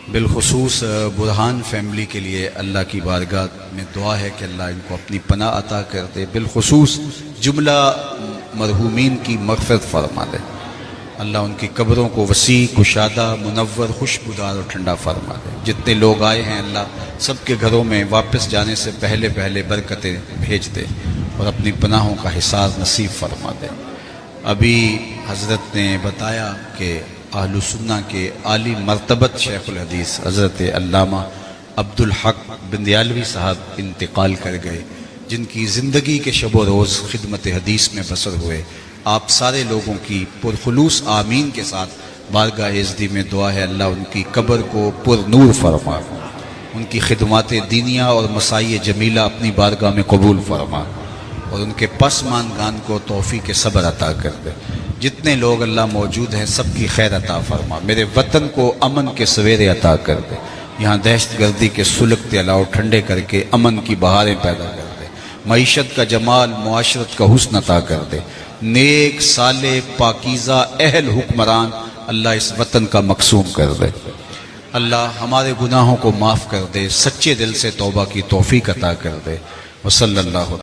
بالخصوص برہان فیملی کے لیے اللہ کی بارگاہ میں دعا ہے کہ اللہ ان کو اپنی پناہ عطا کر دے، بالخصوص جملہ مرحومین کی مغفرت فرما دے۔ اللہ ان کی قبروں کو وسیع، کشادہ، منور، خوشبودار اور ٹھنڈا فرما دے۔ جتنے لوگ آئے ہیں اللہ سب کے گھروں میں واپس جانے سے پہلے برکتیں بھیج دے اور اپنی پناہوں کا حصار نصیب فرما دے۔ ابھی حضرت نے بتایا کہ اہل سنہ کے عالی مرتبت شیخ الحدیث حضرت علامہ عبدالحق بندیالوی صاحب انتقال کر گئے، جن کی زندگی کے شب و روز خدمت حدیث میں بسر ہوئے۔ آپ سارے لوگوں کی پرخلوص آمین کے ساتھ بارگاہ عزدی میں دعا ہے اللہ ان کی قبر کو پر نور فرما، ان کی خدمات دینیہ اور مسائی جمیلہ اپنی بارگاہ میں قبول فرما، اور ان کے پسماندگان کو توفیق صبر عطا کر دے۔ جتنے لوگ اللہ موجود ہیں سب کی خیر عطا فرما۔ میرے وطن کو امن کے سویرے عطا کر دے، یہاں دہشت گردی کے سلگتے علاؤ ٹھنڈے کر کے امن کی بہاریں پیدا کر دے، معیشت کا جمال، معاشرت کا حسن عطا کر دے۔ نیک، صالح، پاکیزہ، اہل حکمران اللہ اس وطن کا مقسوم کر دے۔ اللہ ہمارے گناہوں کو معاف کر دے، سچے دل سے توبہ کی توفیق عطا کر دے۔ وصلی اللہ